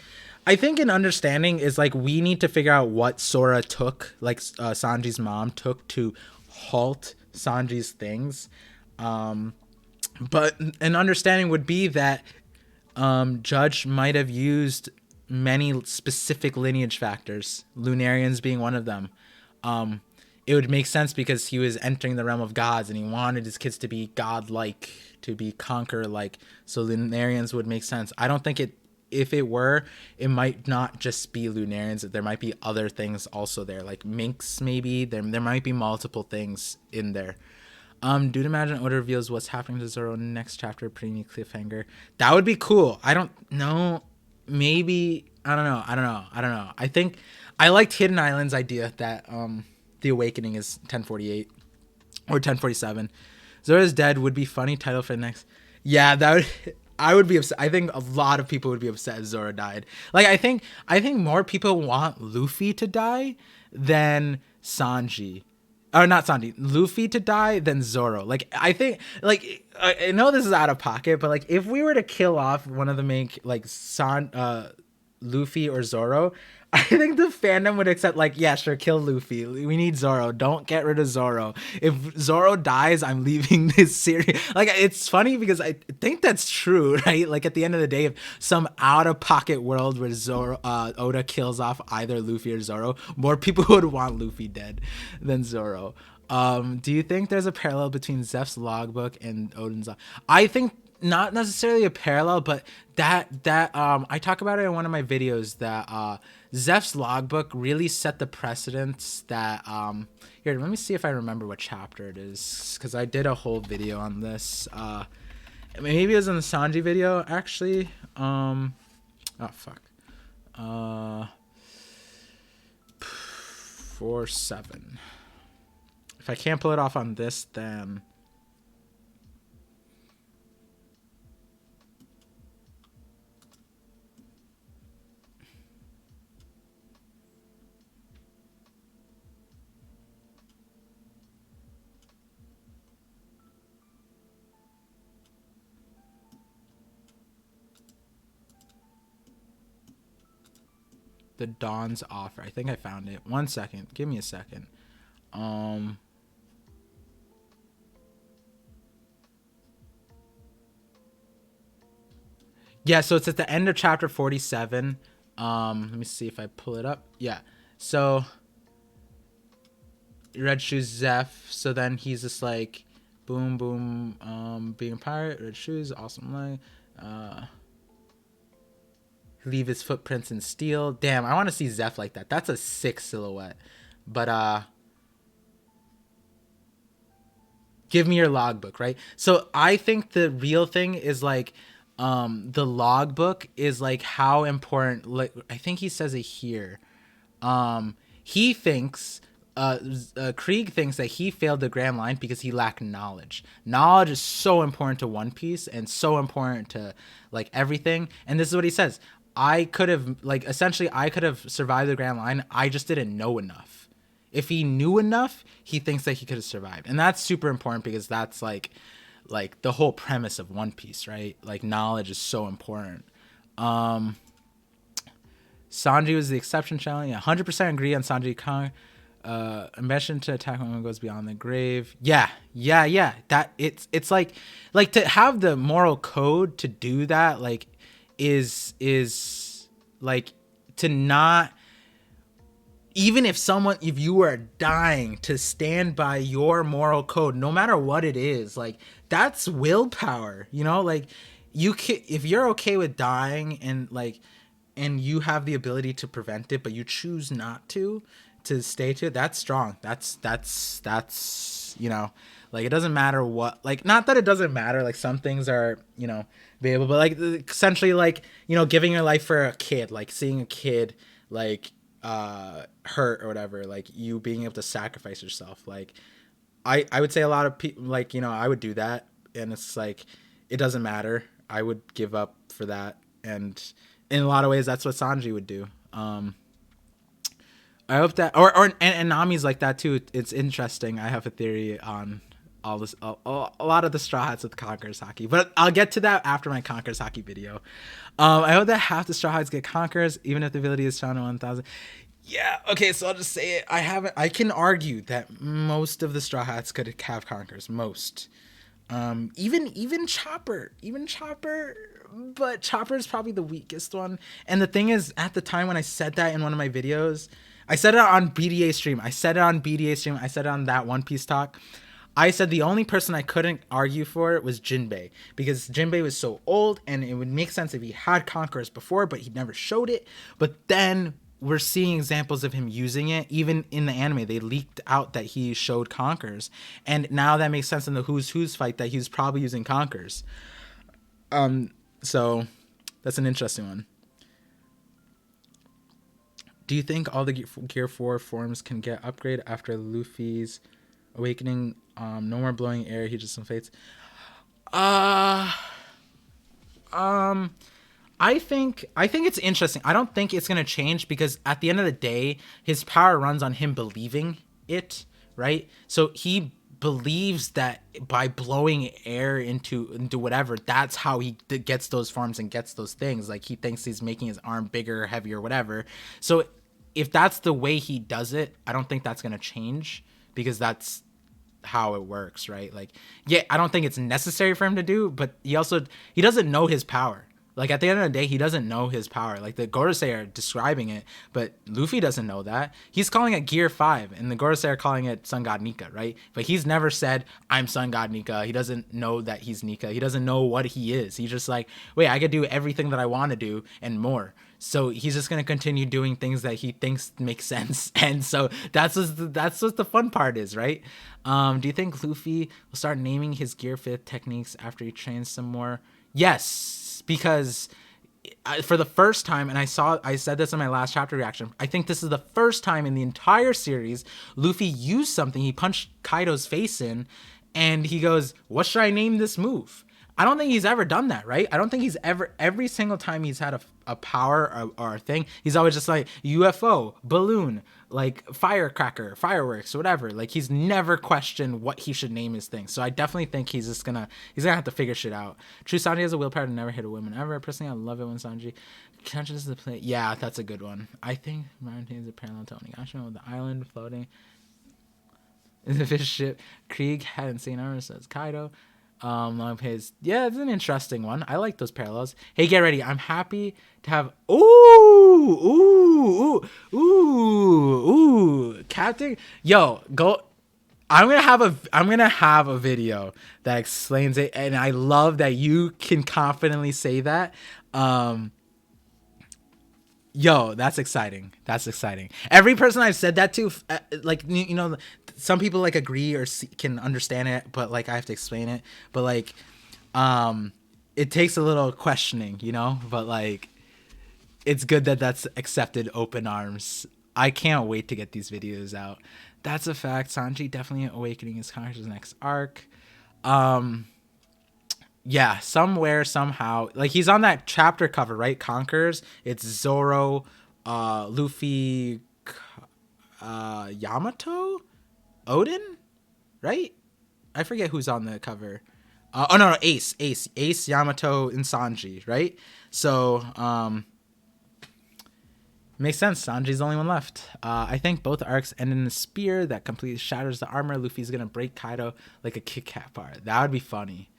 I think an understanding is like we need to figure out what Sora took, like Sanji's mom took to halt Sanji's things. But an understanding would be that Judge might have used many specific lineage factors, Lunarians being one of them. it would make sense because he was entering the realm of gods and he wanted his kids to be godlike, to be conqueror-like. So Lunarians would make sense. I don't think it. If it were, it might not just be Lunarians. There might be other things also there, like minks maybe. There might be multiple things in there. Dude, imagine Oda reveals what's happening to Zoro next chapter. Pretty neat cliffhanger. That would be cool. I don't know. Maybe I don't know. I think I liked Hidden Island's idea that the awakening is 1048 or 1047. Zoro's dead would be funny title for the next. Yeah, that would. I would be upset. I think a lot of people would be upset if Zoro died. Like I think more people want Luffy to die than Sanji. Or not Sanji, Luffy to die than Zoro. Like I think, like I know this is out of pocket, but like if we were to kill off one of the main, like Luffy or Zoro, I think the fandom would accept, like, yeah, sure, kill Luffy. We need Zoro. Don't get rid of Zoro. If Zoro dies, I'm leaving this series. Like, it's funny because I think that's true, right? Like, at the end of the day, if some out-of-pocket world where Oda kills off either Luffy or Zoro, more people would want Luffy dead than Zoro. Do you think there's a parallel between Zeph's logbook and Odin's? I think not necessarily a parallel, but that I talk about it in one of my videos that Zeph's logbook really set the precedence that here, let me see if I remember what chapter it is, because I did a whole video on this. Maybe it was in the Sanji video actually. Oh fuck. 4-7. If I can't pull it off on this, then the Dawn's offer. I think I found it. 1 second. Give me a second. Yeah, so it's at the end of chapter 47. Let me see if I pull it up. Yeah. So Red Shoes Zeph. So then he's just like boom boom being a pirate, Red Shoes, awesome life. Leave his footprints in steel. Damn, I want to see Zeph like that. That's a sick silhouette. But give me your logbook, right? So I think the real thing is like the logbook is like how important, like I think he says it here. He thinks Krieg thinks that he failed the Grand Line because he lacked knowledge. Knowledge is so important to One Piece and so important to like everything. And this is what he says. I could have, like, essentially I could have survived the Grand Line. I just didn't know enough. If he knew enough, he thinks that he could have survived. And that's super important because that's like the whole premise of One Piece, right? Like knowledge is so important. Sanji was the exception challenge. 100% agree on Sanji Kong. Ambition to attack when one goes beyond the grave. Yeah. That it's like to have the moral code to do that, like is like to not, even if you are dying, to stand by your moral code no matter what it is, like that's willpower, you know? Like you can, if you're okay with dying and like and you have the ability to prevent it but you choose not to stay to it, that's strong. That's you know, like it doesn't matter what, like not that it doesn't matter, like some things are, you know, available, but like essentially like, you know, giving your life for a kid, like seeing a kid like hurt or whatever, like you being able to sacrifice yourself, like I would say a lot of people, like, you know, I would do that, and it's like it doesn't matter, I would give up for that. And in a lot of ways that's what Sanji would do. I hope that, and Nami's like that too. It's interesting. I have a theory on all this, a lot of the Straw Hats with Conqueror's Haki, but I'll get to that after my Conqueror's Haki video. I hope that half the Straw Hats get Conquerors, even if the ability is found in 1000. Yeah, okay, so I'll just say it. I can argue that most of the Straw Hats could have Conquerors. Most. Even Chopper, but Chopper is probably the weakest one. And the thing is, at the time when I said that in one of my videos, I said it on BDA stream. I said it on BDA stream. I said it on that One Piece talk. I said the only person I couldn't argue for was Jinbei, because Jinbei was so old, and it would make sense if he had conquerors before, but he never showed it. But then we're seeing examples of him using it. Even in the anime, they leaked out that he showed conquerors, and now that makes sense in the Who's Who's fight that he's probably using conquerors. So that's an interesting one. Do you think all the Gear 4 forms can get upgraded after Luffy's awakening? No more blowing air, he just inflates. I think it's interesting. I don't think it's gonna change, because at the end of the day, his power runs on him believing it, right? So he believes that by blowing air into whatever, that's how he gets those forms and gets those things. Like, he thinks he's making his arm bigger, heavier, whatever. So if that's the way he does it, I don't think that's gonna change, because that's how it works, right? Like, yeah, I don't think it's necessary for him to do, but he doesn't know his power. Like, at the end of the day, he doesn't know his power. Like, the Gorosei are describing it, but Luffy doesn't know that. He's calling it Gear 5, and the Gorosei are calling it Sun God Nika, right? But he's never said, I'm Sun God Nika. He doesn't know that he's Nika. He doesn't know what he is. He's just like, wait, I could do everything that I want to do and more. So he's just going to continue doing things that he thinks make sense. And so that's what the fun part is, right? Do you think Luffy will start naming his Gear 5 techniques after he trains some more? Yes, because for the first time, and I said this in my last chapter reaction, I think this is the first time in the entire series Luffy used something. He punched Kaido's face in, and he goes, what should I name this move? I don't think he's ever done that, right? I don't think he's ever, every single time he's had a power or a thing, he's always just like UFO, balloon, like firecracker, fireworks, whatever. Like, he's never questioned what he should name his thing. So I definitely think he's gonna have to figure shit out. True, Sanji has a willpower to never hit a woman ever. Personally, I love it when Sanji catches the play. Yeah, that's a good one. I think maintains a parallel to Onigashima with the island floating in the fish ship. Krieg had insane armor, says Kaido. Long pays. Yeah, it's an interesting one. I like those parallels. Hey, get ready. I'm happy to have. Ooh, Captain. Yo, go. I'm gonna have a video that explains it, and I love that you can confidently say that. Yo, that's exciting. That's exciting. Every person I've said that to, like, you know, some people like agree or can understand it, but like I have to explain it. But like, it takes a little questioning, you know. But like, it's good that that's accepted open arms. I can't wait to get these videos out. That's a fact. Sanji definitely awakening his consciousness next arc. Yeah, somewhere, somehow. Like, he's on that chapter cover, right? Conquerors. It's Zoro, Luffy, Yamato? Odin? Right? I forget who's on the cover. No, Ace, Yamato, and Sanji, right? So, makes sense. Sanji's the only one left. I think both arcs end in a spear that completely shatters the armor. Luffy's gonna break Kaido like a Kit Kat bar. That would be funny.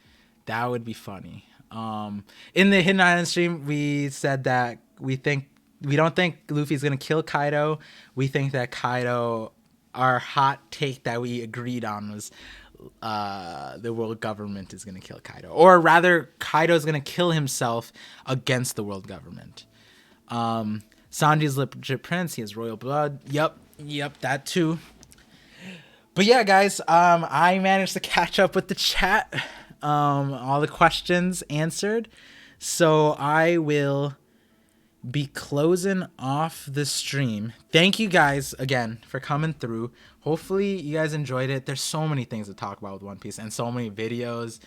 That would be funny. In the Hidden Island stream, we said that we don't think Luffy's gonna kill Kaido. We think that Kaido, our hot take that we agreed on was the world government is gonna kill Kaido, or rather, Kaido's gonna kill himself against the world government. Sanji's legit prince. He has royal blood. Yep, that too. But yeah, guys, I managed to catch up with the chat. All the questions answered. So I will be closing off the stream. Thank you guys again for coming through. Hopefully you guys enjoyed it. There's so many things to talk about with One Piece and so many videos.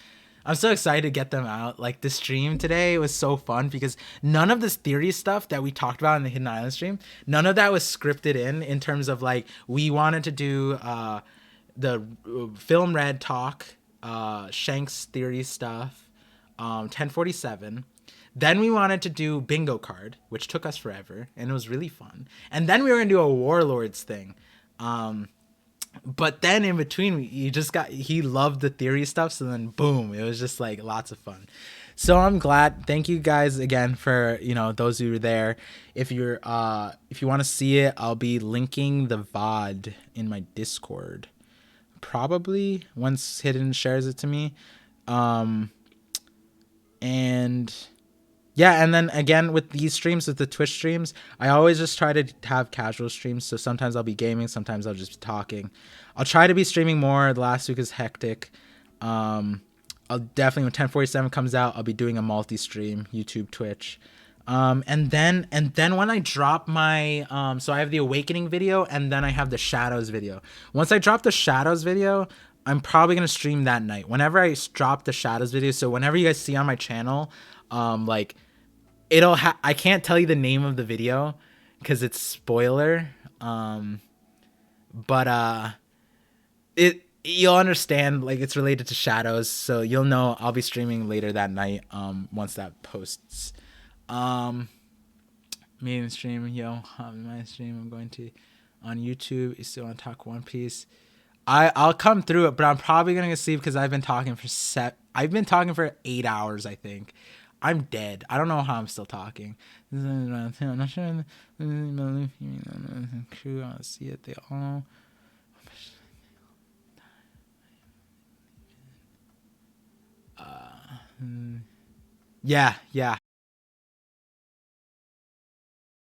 I'm so excited to get them out. Like, the stream today was so fun because none of this theory stuff that we talked about in the Hidden Island stream, none of that was scripted in terms of like, we wanted to do the Film Red talk, Shanks theory stuff, 1047. Then we wanted to do bingo card, which took us forever, and it was really fun. And then we were gonna do a Warlords thing. But then in between, he loved the theory stuff, so then boom, it was just like lots of fun. So I'm glad. Thank you guys again for, those who were there. If you want to see it, I'll be linking the VOD in my Discord. Probably once Hidden shares it to me. And yeah, and then again with these streams, with the Twitch streams, I always just try to have casual streams. So sometimes I'll be gaming, sometimes I'll just be talking. I'll try to be streaming more. The last week is hectic. I'll definitely, when 1047 comes out, I'll be doing a multi-stream, YouTube, Twitch. And then when I drop my so I have the Awakening video, and then I have the Shadows video. Once I drop the Shadows video, I'm probably gonna stream that night. Whenever I drop the Shadows video, so whenever you guys see on my channel, like I can't tell you the name of the video because it's spoiler. But you'll understand, like, it's related to Shadows, so you'll know I'll be streaming later that night once that posts. Main stream, my stream I'm going to on YouTube. You still want to talk One Piece? I'll come through it, but I'm probably gonna sleep because I've been talking for 8 hours, I think. I'm dead. I don't know how I'm still talking. I'm not sure. Crew, I see it. They all. Yeah.